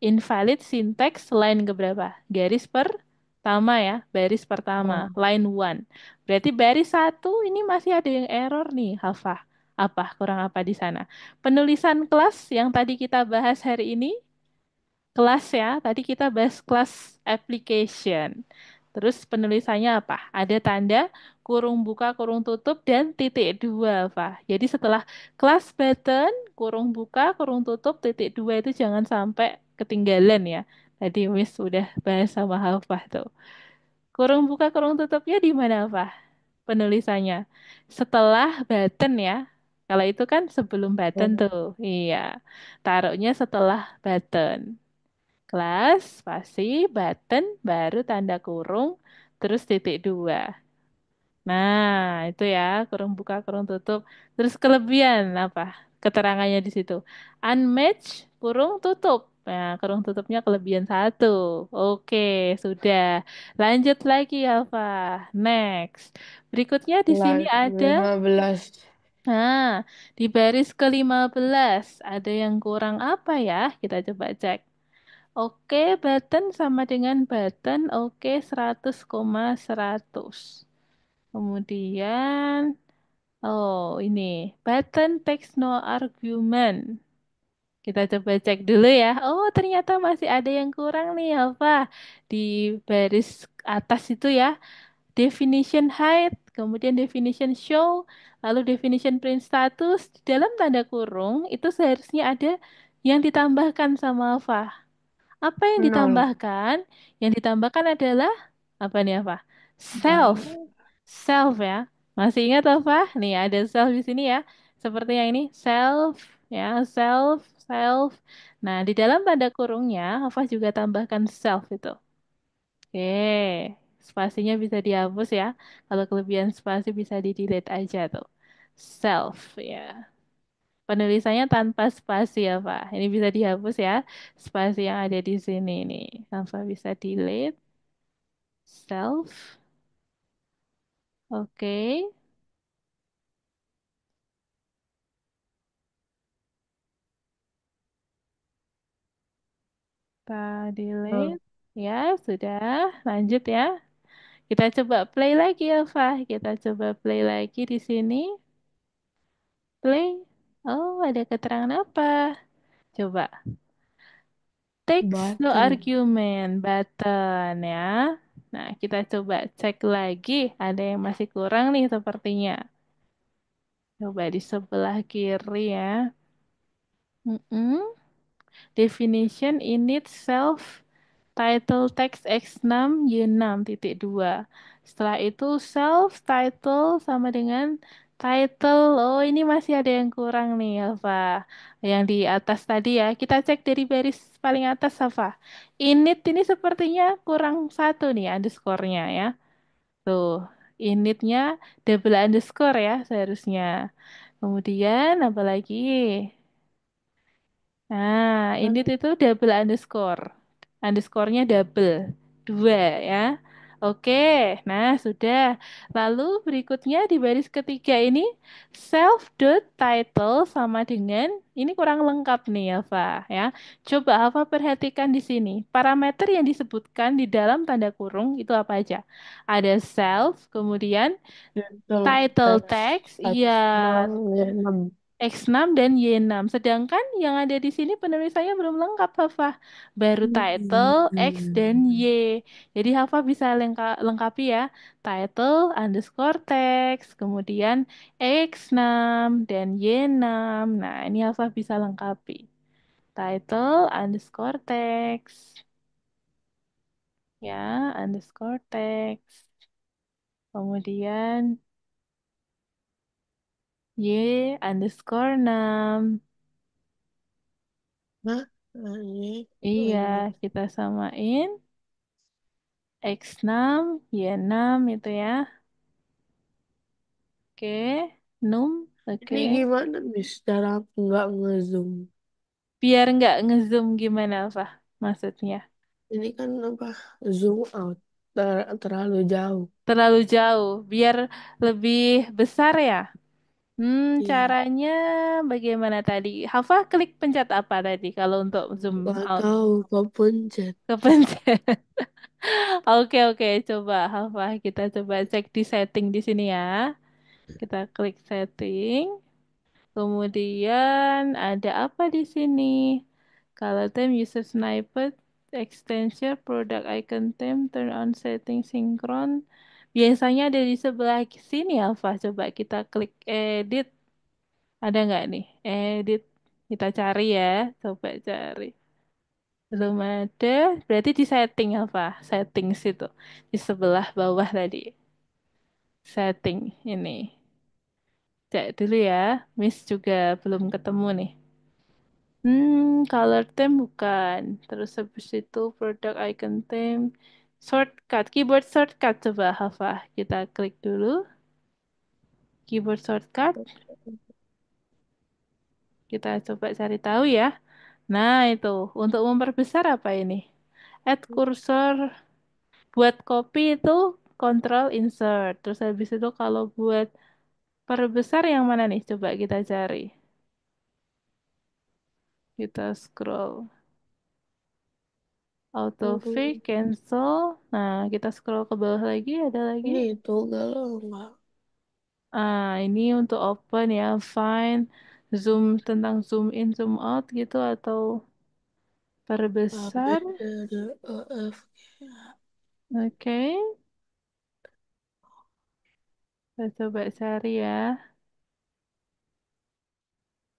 Invalid syntax line keberapa? Garis pertama ya, baris pertama, Oh, line one. Berarti baris satu ini masih ada yang error nih, Hafa. Apa? Kurang apa di sana? Penulisan kelas yang tadi kita bahas hari ini, kelas ya, tadi kita bahas kelas application. Terus penulisannya apa? Ada tanda kurung buka, kurung tutup, dan titik dua, Pak. Jadi setelah kelas button, kurung buka, kurung tutup, titik dua itu jangan sampai ketinggalan ya. Tadi Miss udah bahas sama Hafah tuh. Kurung buka, kurung tutupnya di mana, Pak? Penulisannya. Setelah button ya. Kalau itu kan sebelum button oh, tuh. Iya. Taruhnya setelah button. Kelas, spasi, button, baru tanda kurung, terus titik dua. Nah, itu ya, kurung buka, kurung tutup. Terus kelebihan apa? Keterangannya di situ. Unmatched, kurung tutup. Nah, kurung tutupnya kelebihan satu. Oke, sudah. Lanjut lagi, Alfa. Next. Berikutnya di sini kelas ada, 15. nah, di baris ke-15 ada yang kurang apa ya? Kita coba cek. Oke, button sama dengan button. Oke, 100,100. Kemudian, oh ini, button text no argument. Kita coba cek dulu ya. Oh, ternyata masih ada yang kurang nih, apa? Di baris atas itu ya. Definition height, kemudian definition show, lalu definition print status. Di dalam tanda kurung, itu seharusnya ada yang ditambahkan sama Alpha. Apa yang Nol. ditambahkan? Yang ditambahkan adalah apa nih apa? Self. Nah, Self ya. Masih ingat apa? Nih ada self di sini ya. Seperti yang ini, self ya, self, self. Nah, di dalam tanda kurungnya, Hafah juga tambahkan self itu. Oke, spasinya bisa dihapus ya. Kalau kelebihan spasi bisa di-delete aja tuh. Self ya. Penulisannya tanpa spasi ya, Pak. Ini bisa dihapus ya. Spasi yang ada di sini nih. Tanpa bisa delete. Self. Oke. Kita oh, delete. Ya, sudah. Lanjut ya. Kita coba play lagi ya, Pak. Kita coba play lagi di sini. Play. Oh, ada keterangan apa? Coba. Text no button. argument button ya. Nah, kita coba cek lagi. Ada yang masih kurang nih sepertinya. Coba di sebelah kiri ya. Mm-mm. Definition init self title text X6 Y6 titik 2. Setelah itu self title sama dengan title. Oh, ini masih ada yang kurang nih, Alfa. Yang di atas tadi ya. Kita cek dari baris paling atas, Alfa. Init ini sepertinya kurang satu nih underscore-nya ya. Tuh, initnya double underscore ya seharusnya. Kemudian apa lagi? Nah, ini Hah? itu double underscore. Underscore-nya double. Dua ya. Oke, nah sudah. Lalu berikutnya di baris ketiga ini self dot title sama dengan ini kurang lengkap nih Alfa ya. Coba Alfa perhatikan di sini. Parameter yang disebutkan di dalam tanda kurung itu apa aja? Ada self, kemudian Title title text text, iya X6 Y6. X6 dan Y6. Sedangkan yang ada di sini penulisannya belum lengkap, Hafa. Baru title, X, dan Y. Jadi Hafa bisa lengkapi ya. Title underscore text, kemudian X6 dan Y6. Nah, ini Hafa bisa lengkapi. Title underscore text. Ya, underscore text. Kemudian Y underscore 6. Hah? Ini Iya, Y6. kita samain. X6, Y6 itu ya. Num, Ini oke. gimana, Miss? Cara aku nggak ngezoom. Biar nggak ngezoom gimana, Alfa? Maksudnya. Ini kan apa? Zoom out. Terlalu jauh. Terlalu jauh, biar lebih besar ya. Iya. Caranya bagaimana tadi? Hafa klik pencet apa tadi kalau untuk zoom Gak out? tahu kok pencet. Kepencet. Oke, oke, coba Hafa kita coba cek di setting di sini ya. Kita klik setting. Kemudian ada apa di sini? Color theme, user snippet, extension, product icon theme, turn on setting synchron. Biasanya ada di sebelah sini Alfa. Coba kita klik edit. Ada nggak nih? Edit. Kita cari ya. Coba cari. Belum ada. Berarti di setting Alfa. Settings itu. Di sebelah bawah tadi. Setting ini. Cek dulu ya. Miss juga belum ketemu nih. Color theme bukan. Terus habis itu product icon theme. Shortcut, keyboard shortcut coba Hafa. Kita klik dulu. Keyboard shortcut. Kita coba cari tahu ya. Nah itu, untuk memperbesar apa ini? Add cursor. Buat copy itu control insert. Terus habis itu kalau buat perbesar yang mana nih? Coba kita cari. Kita scroll. Autofill, Aduh. cancel. Nah, kita scroll ke bawah lagi, ada lagi. Ini itu galau nggak? Ini untuk open ya, find, zoom tentang zoom in, zoom out gitu atau A, B, perbesar. C, D, E, F, G. Oke, kita coba cari ya.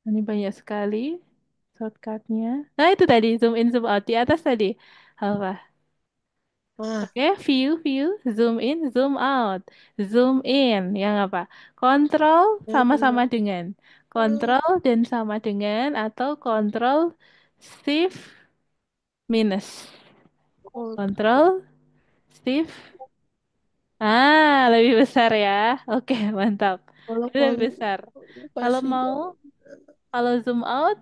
Ini banyak sekali shortcutnya. Nah, itu tadi zoom in, zoom out di atas tadi. Apa? Ah, Oke, view, zoom in, zoom out, zoom in, yang apa? Kontrol ya sama-sama benar. dengan, Ah, kontrol dan sama dengan, atau kontrol shift minus, oh, kontrol shift. Lebih besar ya. Oke, mantap. kalau Itu lebih besar. Kalau kasih mau, jauh. kalau zoom out,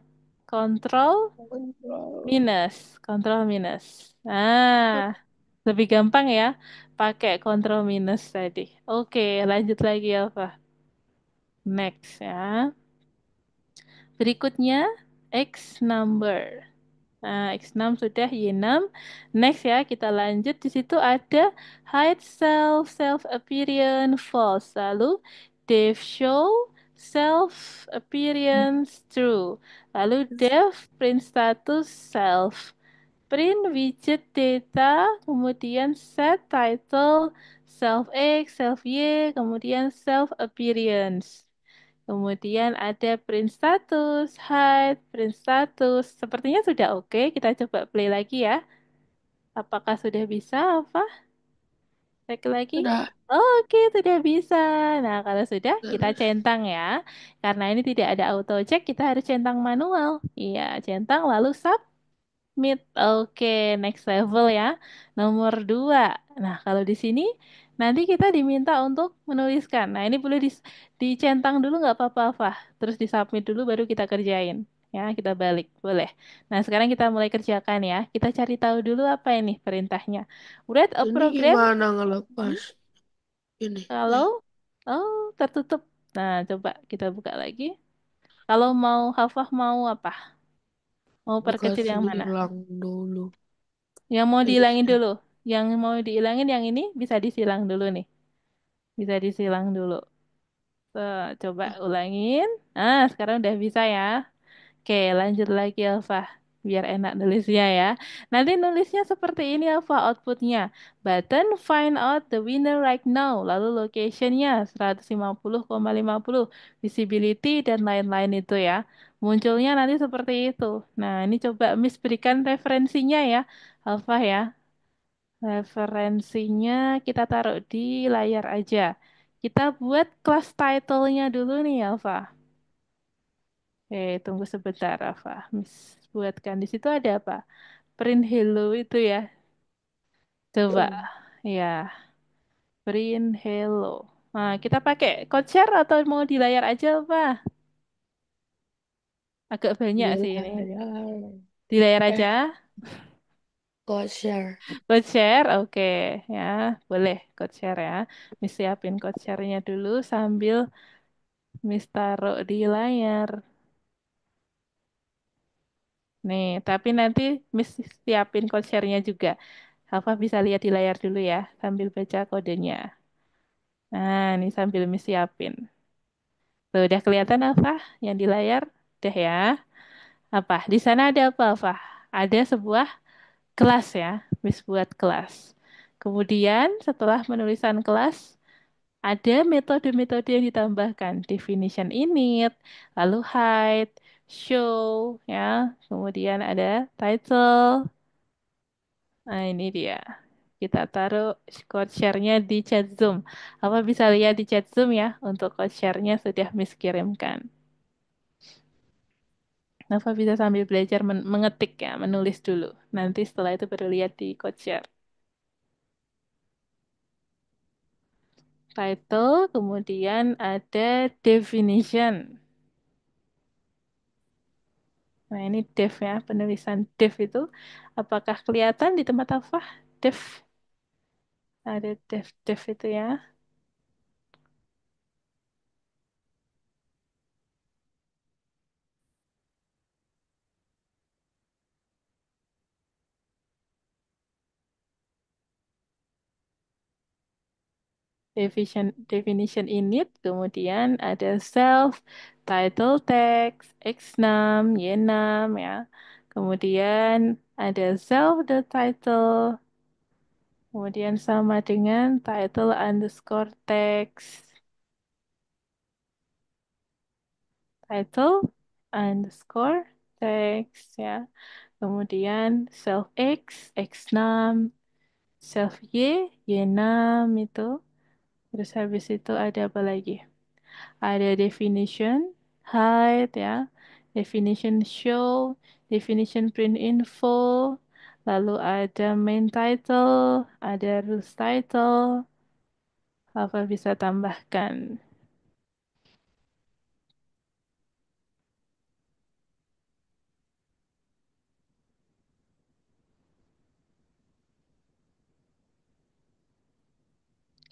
kontrol Kontrol. minus, kontrol minus. Lebih gampang ya, pakai kontrol minus tadi. Oke, lanjut lagi Alfa. Next ya. Berikutnya X number. Nah, X6 sudah, Y6. Next ya, kita lanjut. Di situ ada hide self, self appearance false. Lalu def show, self appearance true. Lalu def print status self. Print widget data, kemudian set title, self X, self Y, kemudian self appearance. Kemudian ada print status, hide, print status. Sepertinya sudah oke. Kita coba play lagi ya. Apakah sudah bisa, apa? Cek lagi. Udah. Oke, sudah bisa. Nah, kalau sudah, kita centang ya. Karena ini tidak ada auto check, kita harus centang manual. Iya, centang lalu submit. Oke, next level ya. Nomor 2. Nah, kalau di sini nanti kita diminta untuk menuliskan. Nah, ini boleh dicentang dulu nggak apa-apa, Fah. Terus disubmit dulu baru kita kerjain. Ya, kita balik. Boleh. Nah, sekarang kita mulai kerjakan ya. Kita cari tahu dulu apa ini perintahnya. Write a Ini program. gimana Hmm, ngelepas ini? Kalau, oh, tertutup. Nah, coba kita buka lagi. Kalau mau hafal mau apa? Mau perkecil Dikasih yang mana? hilang dulu. Yang mau dihilangin X-nya. dulu. Yang mau dihilangin yang ini bisa disilang dulu nih. Bisa disilang dulu. Coba ulangin. Sekarang udah bisa ya. Oke, lanjut lagi Alfa. Biar enak nulisnya ya. Nanti nulisnya seperti ini Alfa outputnya. Button find out the winner right now. Lalu locationnya 150,50. Visibility dan lain-lain itu ya. Munculnya nanti seperti itu. Nah, ini coba Miss berikan referensinya ya. Alfa ya. Referensinya kita taruh di layar aja. Kita buat kelas title-nya dulu nih, Alfa. Tunggu sebentar, Alfa. Miss buatkan. Di situ ada apa? Print hello itu ya. Coba. Hmm. Ya, print hello. Nah, kita pakai CodeShare atau mau di layar aja, Pak? Agak banyak Di sih ini. layar. Di layar Eh, aja. kok share? CodeShare, oke ya. Boleh CodeShare ya. Miss siapin CodeShare-nya dulu sambil Miss taruh di layar. Nih, tapi nanti Miss siapin CodeShare-nya juga. Alfa bisa lihat di layar dulu ya, sambil baca kodenya. Nah, ini sambil Miss siapin. Tuh, udah kelihatan apa yang di layar? Udah ya. Apa? Di sana ada apa, Alfa? Ada sebuah kelas ya, Miss buat kelas. Kemudian setelah penulisan kelas, ada metode-metode yang ditambahkan. Definition init, lalu hide, show, ya. Kemudian ada title. Nah, ini dia. Kita taruh code share-nya di chat Zoom. Apa bisa lihat di chat Zoom ya untuk code share-nya sudah Miss kirimkan. Nova bisa sambil belajar mengetik ya, menulis dulu. Nanti setelah itu baru lihat di code share. Title, kemudian ada definition. Nah, ini def ya, penulisan def itu. Apakah kelihatan di tempat apa? Def, ada def itu ya. Definition init, kemudian ada self, title text, x6, y6 ya. Kemudian ada self the title, kemudian sama dengan title underscore text, title underscore text ya. Kemudian self x, x6, self y, y6 itu. Terus habis itu ada apa lagi? Ada definition, height ya, definition show, definition print info, lalu ada main title, ada rules title, apa bisa tambahkan.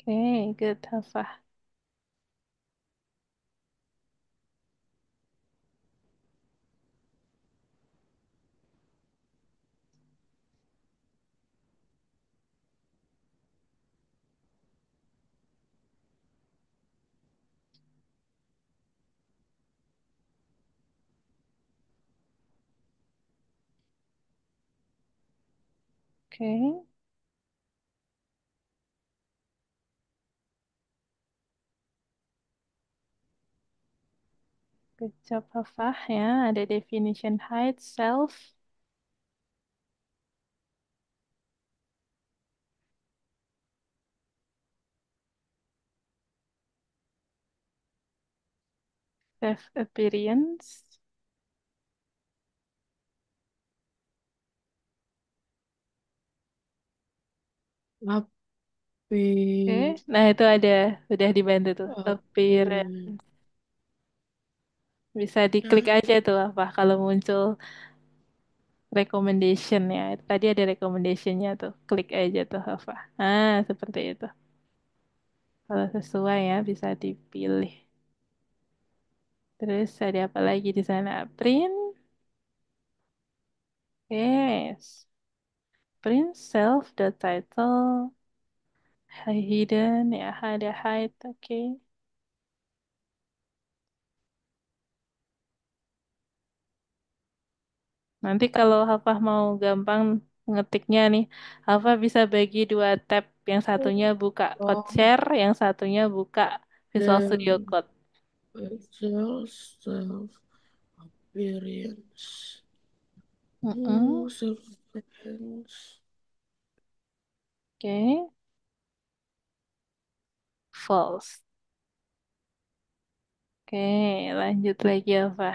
Oke, good, Hafah. Oke, good job, Hafah ya. Ada definition height, self, self appearance. Oke, Tapi nah itu ada, udah dibantu tuh, appearance. aku Bisa diklik ya, aja tuh apa kalau muncul recommendation ya. Tadi ada recommendationnya tuh. Klik aja tuh Hafa. Ah, seperti itu. Kalau sesuai ya bisa dipilih. Terus ada apa lagi di sana? Print. Yes. Print self the title. Hidden ya. Ada hide. Oke. Nanti kalau Hafah mau gampang ngetiknya nih, Hafah bisa bagi dua tab. Yang satunya buka code oh, share, yang satunya buka Visual Studio dan Code. Excel self experience. Mm-mm. Oh, self experience. Oke, false. Oke, lanjut lagi apa?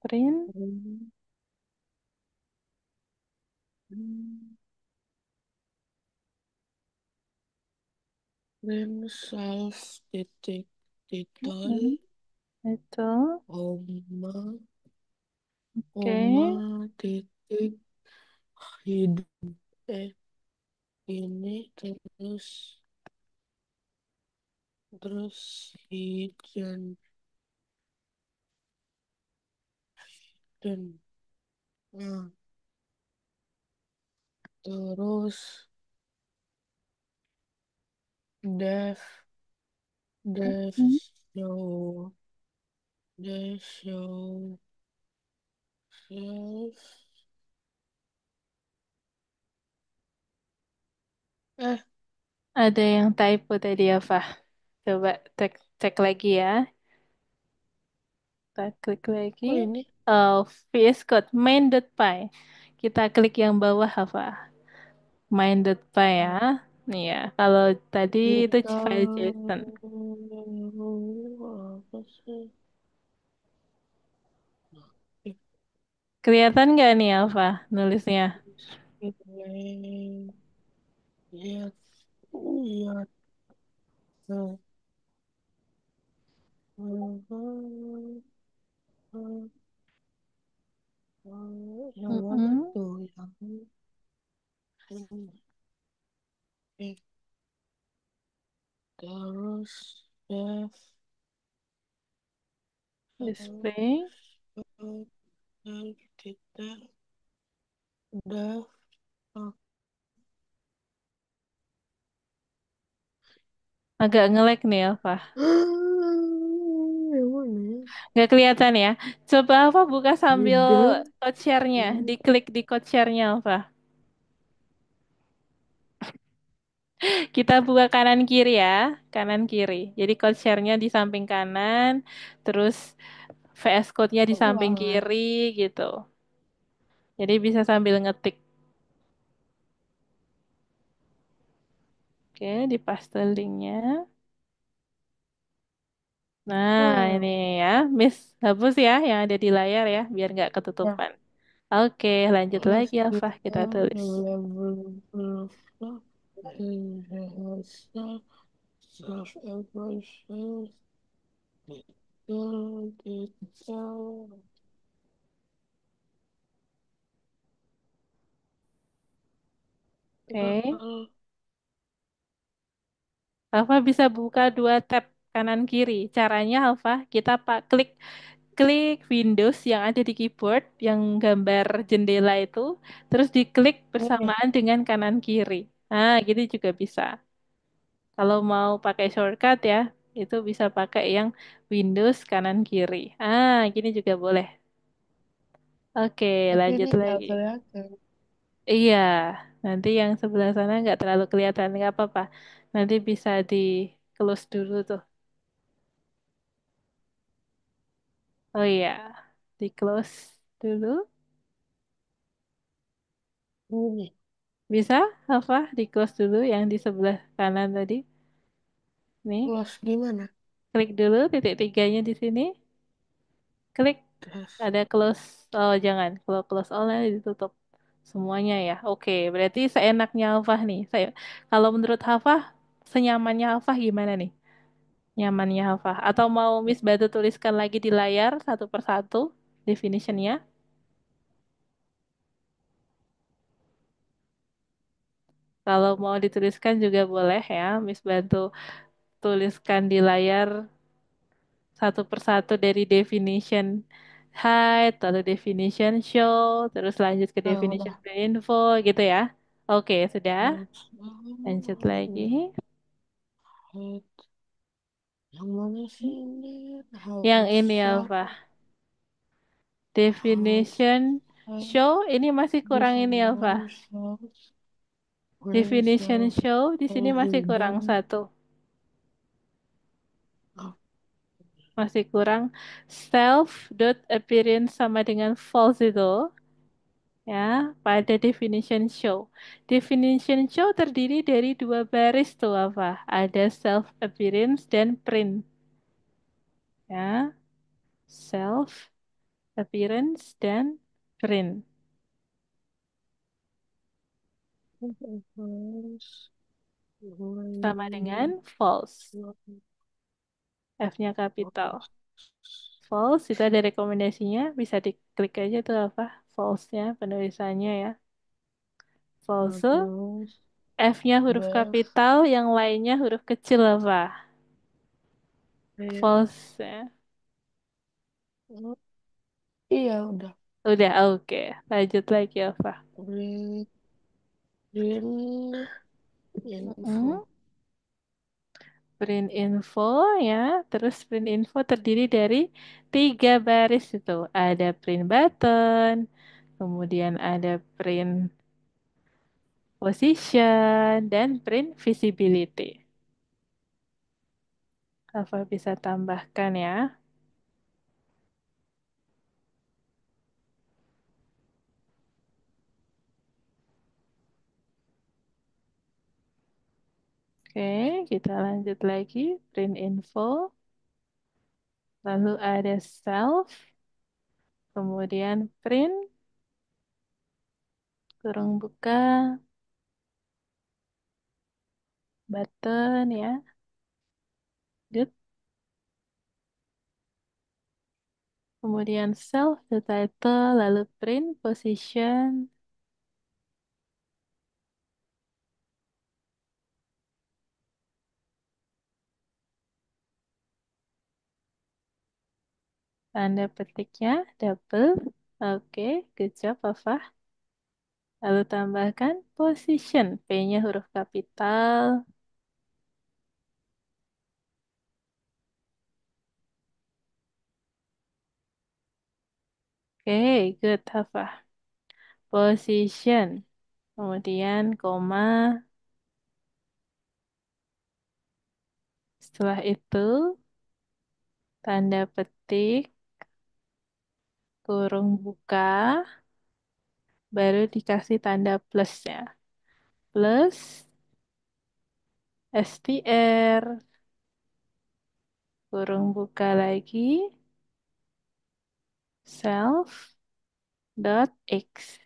Print. Print self titik title Mm, itu. koma Oke. koma titik hidup ini terus terus hidden dan nah, terus dev dev Mm, show dev show self eh ada yang typo tadi apa? Coba cek cek lagi ya. Kita klik lagi. oh ini Oh, VS Code main.py. Kita klik yang bawah apa? Main.py ya. oh, Nih ya. Kalau tadi itu kita file JSON. apa sih Kelihatan nggak nih Alfa nulisnya? lihat lihat yang mana Mm-mm. tuh yang ini terus F Display. kita udah oh, Agak nge-lag nih Alfa. yang mana ya Nggak kelihatan ya. Coba Alfa buka sambil hidden code share-nya. Diklik di code share-nya Alfa. Kita buka kanan kiri ya. Kanan kiri. Jadi code share-nya di samping kanan. Terus VS Code-nya di samping wah kiri gitu. Jadi bisa sambil ngetik. Oke, di paste linknya. Nah, ini hmm. ya. Miss, hapus ya yang ada di layar ya. Biar nggak Ya, ketutupan. Oke, lanjut lagi Alfa. Kita SQL tulis. level self self detail Oke. Alfa bisa buka dua tab kanan kiri. Caranya Alfa, kita klik klik Windows yang ada di keyboard yang gambar jendela itu, terus diklik ini bersamaan dengan kanan kiri. Nah, gitu juga bisa. Kalau mau pakai shortcut ya, itu bisa pakai yang Windows kanan kiri. Ah, gini juga boleh. Oke, tapi ini lanjut nggak lagi. kelihatan Iya, nanti yang sebelah sana nggak terlalu kelihatan, nggak apa-apa. Nanti bisa di close dulu tuh. Oh iya, di close dulu. ini Bisa, apa? Di close dulu yang di sebelah kanan tadi. Nih, close gimana klik dulu titik tiganya di sini. Klik, tes ada close. Oh, jangan. Kalau close all nanti ditutup semuanya ya. Oke, berarti seenaknya Alfah nih. Kalau menurut Hafah, senyamannya Hafah gimana nih? Nyamannya Hafah. Atau mau Miss Batu tuliskan lagi di layar satu persatu definitionnya? Kalau mau dituliskan juga boleh ya. Miss Bantu tuliskan di layar satu persatu dari definition height, lalu definition show, terus lanjut ke nah definition udah info gitu ya. Oke, sudah. terus Lanjut lagi. head yang mana sih ini how Yang ini shop Alfa. how Definition shop show ini masih kurang ini designer Alfa. shops brands Definition of show di sini masih kurang hidden satu. Masih kurang self dot appearance sama dengan false itu. Ya, pada definition show. Definition show terdiri dari dua baris tuh apa? Ada self appearance dan print. Ya, self appearance dan print. Sama dengan false. F-nya kapital. False itu ada rekomendasinya, bisa diklik aja tuh apa false-nya penulisannya ya. False, Bagus. F-nya huruf Best. kapital, yang lainnya huruf kecil apa? Iya. False ya. Iya udah. Udah oke. Lanjut lagi apa? Print, print Mm, info. Print info ya. Terus print info terdiri dari 3 baris itu. Ada print button, kemudian ada print position, dan print visibility. Apa bisa tambahkan ya? Oke, kita lanjut lagi. Print info, lalu ada self, kemudian print, kurung buka, button ya. Good. Kemudian self, the title, lalu print, position. Tanda petiknya double. Oke, good job, Papa. Lalu tambahkan position. P-nya huruf kapital. Oke, good, Papa. Position. Kemudian koma. Setelah itu tanda petik, kurung buka, baru dikasih tanda plus ya. Plus str, kurung buka lagi, self dot x.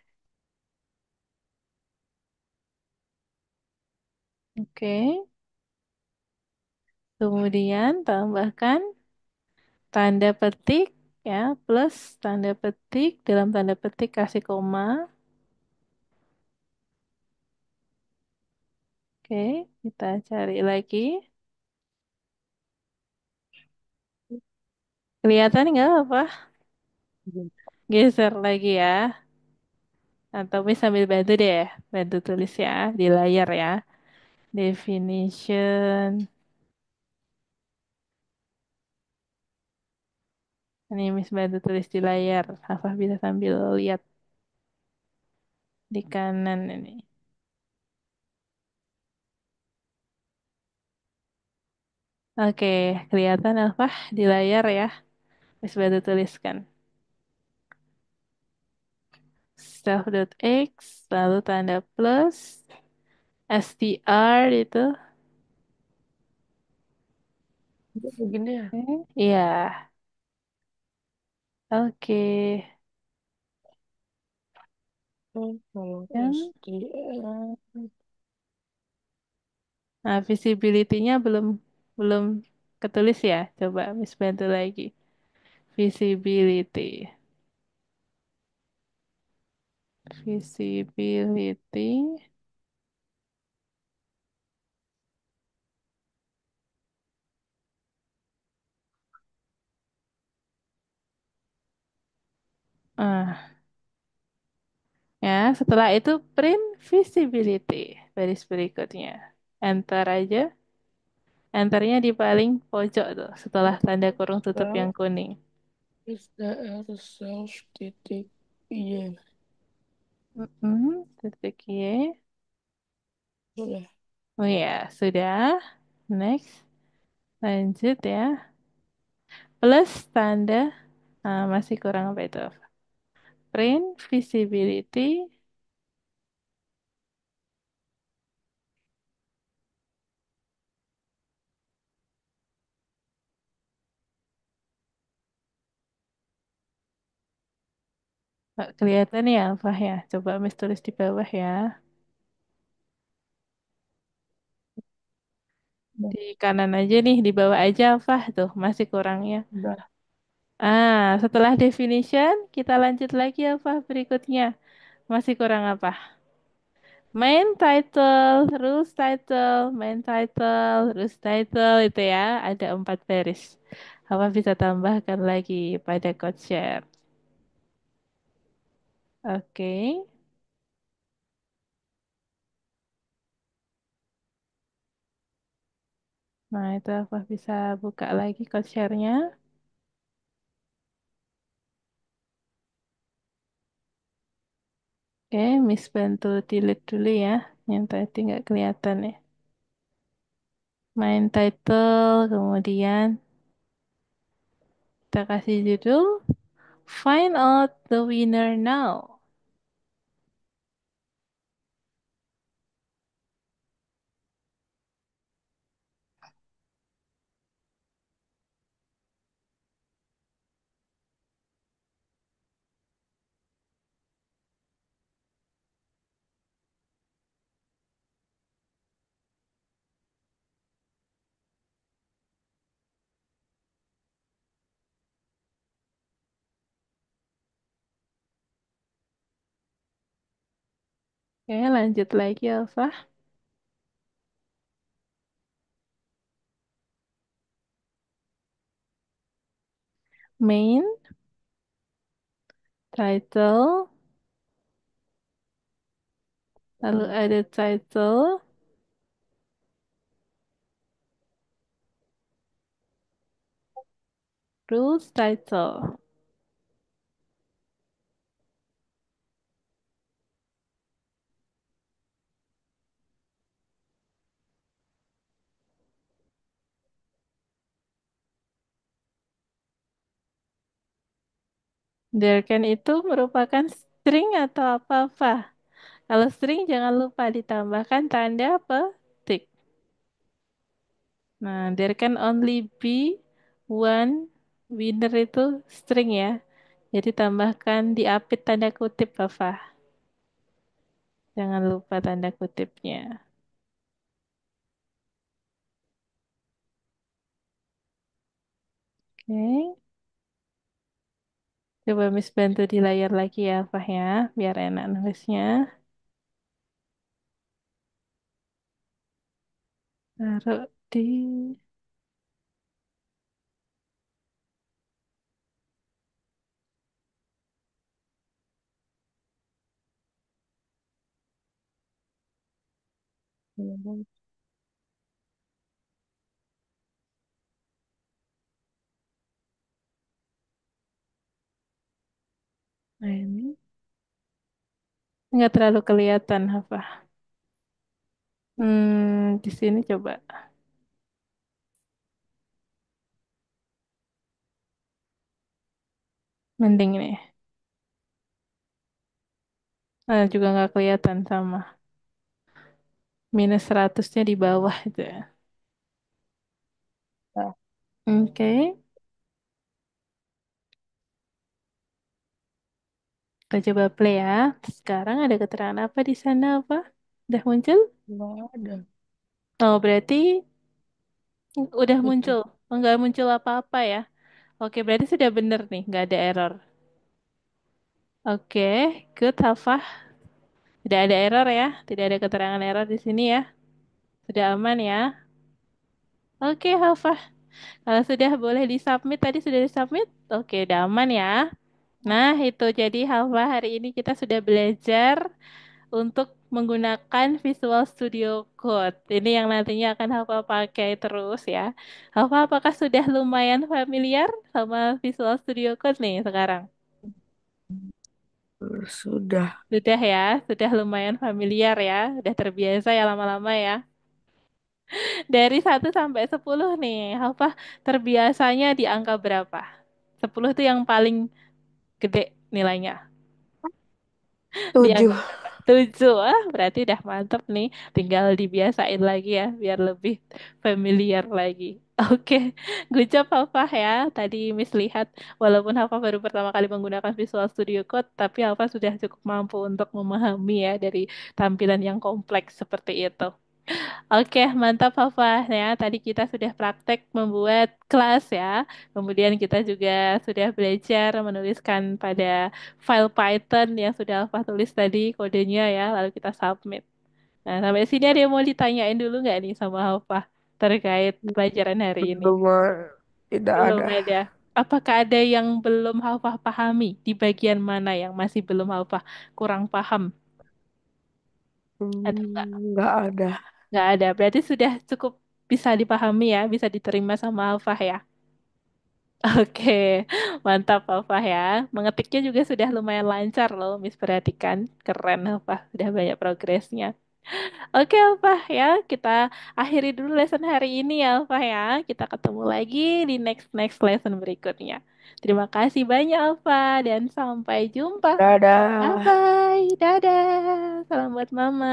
Oke. Kemudian tambahkan tanda petik ya, plus tanda petik, dalam tanda petik kasih koma. Oke, kita cari lagi. Kelihatan nggak apa? Geser lagi ya. Atau bisa sambil bantu deh, bantu tulis ya di layar ya. Definition. Ini Miss bantu tulis di layar. Hafah bisa sambil lihat di kanan ini. Oke, kelihatan apa di layar ya. Miss bantu tuliskan. Self.x, lalu tanda plus, str itu. Begini ya. Iya, oke. Oh, kalau Yang, STR. nah, visibility-nya belum belum ketulis ya. Coba Miss bantu lagi. Visibility. Visibility. Ah, ya, setelah itu print visibility. Baris berikutnya. Enter aja. Enternya di paling pojok tuh, setelah tanda kurung tutup yang Self, kuning. STR, self, titik. Iya. Titik Y. Sudah. Oh ya, sudah. Next. Lanjut ya. Plus tanda. Masih kurang apa itu? Print visibility. Nggak kelihatan ya apa ya? Coba Miss tulis di bawah ya. Udah, Di kanan aja nih, di bawah aja apa tuh masih kurangnya. udah. Setelah definition, kita lanjut lagi apa berikutnya? Masih kurang apa? Main title, rules title, main title, rules title itu ya. Ada 4 baris. Apa bisa tambahkan lagi pada code share? Oke. Nah, itu apa bisa buka lagi code share-nya? Oke, Miss bantu delete dulu ya. Yang tadi nggak kelihatan ya. Main title, kemudian kita kasih judul Find out the winner now. Oke, lanjut lagi Alfa. Main, title, lalu ada title, rules, title. There can itu merupakan string atau apa-apa. Kalau string jangan lupa ditambahkan tanda petik. Nah, there can only be one winner itu string ya. Jadi tambahkan diapit tanda kutip apa. Jangan lupa tanda kutipnya. Oke. Coba Miss bantu di layar lagi ya, Fah ya, biar enak nulisnya. Taruh di nah ini. Nggak terlalu kelihatan apa. Di sini coba. Mending nih. Juga nggak kelihatan sama. -100-nya di bawah itu ya. Nah, Oke. Kita coba play ya. Sekarang ada keterangan apa di sana apa? Udah muncul? nggak ada. Oh, berarti udah Itu. muncul. Oh, nggak muncul apa-apa ya. Oke, berarti sudah bener nih, nggak ada error. Oke, good, Hafah. Tidak ada error ya. Tidak ada keterangan error di sini ya. Sudah aman ya. Oke, Hafah. Kalau sudah boleh disubmit, tadi sudah disubmit. Oke, udah aman ya. Nah, itu jadi Hafah hari ini kita sudah belajar untuk menggunakan Visual Studio Code. Ini yang nantinya akan Hafah pakai terus ya. Hafah, apakah sudah lumayan familiar sama Visual Studio Code nih sekarang? Sudah. Sudah ya, sudah lumayan familiar ya, udah terbiasa ya lama-lama ya. Dari 1 sampai 10 nih, apa terbiasanya di angka berapa? 10 itu yang paling gede nilainya. Di angka 7. berapa? 7. Berarti udah mantep nih. Tinggal dibiasain lagi ya, biar lebih familiar lagi. Oke, good job Hafah ya. Tadi Miss lihat, walaupun Hafah baru pertama kali menggunakan Visual Studio Code, tapi Hafah sudah cukup mampu untuk memahami ya dari tampilan yang kompleks seperti itu. Oke, mantap Hafa ya. Tadi kita sudah praktek membuat kelas ya. Kemudian kita juga sudah belajar menuliskan pada file Python yang sudah Hafa tulis tadi kodenya ya. Lalu kita submit. Nah, sampai sini ada yang mau ditanyain dulu nggak nih sama Hafa terkait pelajaran hari ini? Belum, tidak Belum ada. ada. Apakah ada yang belum Hafa pahami? Di bagian mana yang masih belum Hafa kurang paham? Atau enggak? Nggak ada. Nggak ada. Berarti sudah cukup bisa dipahami ya, bisa diterima sama Alfah ya. Oke, mantap Alfah ya. Mengetiknya juga sudah lumayan lancar loh, Miss perhatikan. Keren Alfah, sudah banyak progresnya. Oke Alfah ya, kita akhiri dulu lesson hari ini ya Alfah ya. Kita ketemu lagi di next next lesson berikutnya. Terima kasih banyak Alfah dan sampai jumpa. Bye Dadah. bye, dadah. Salam buat Mama.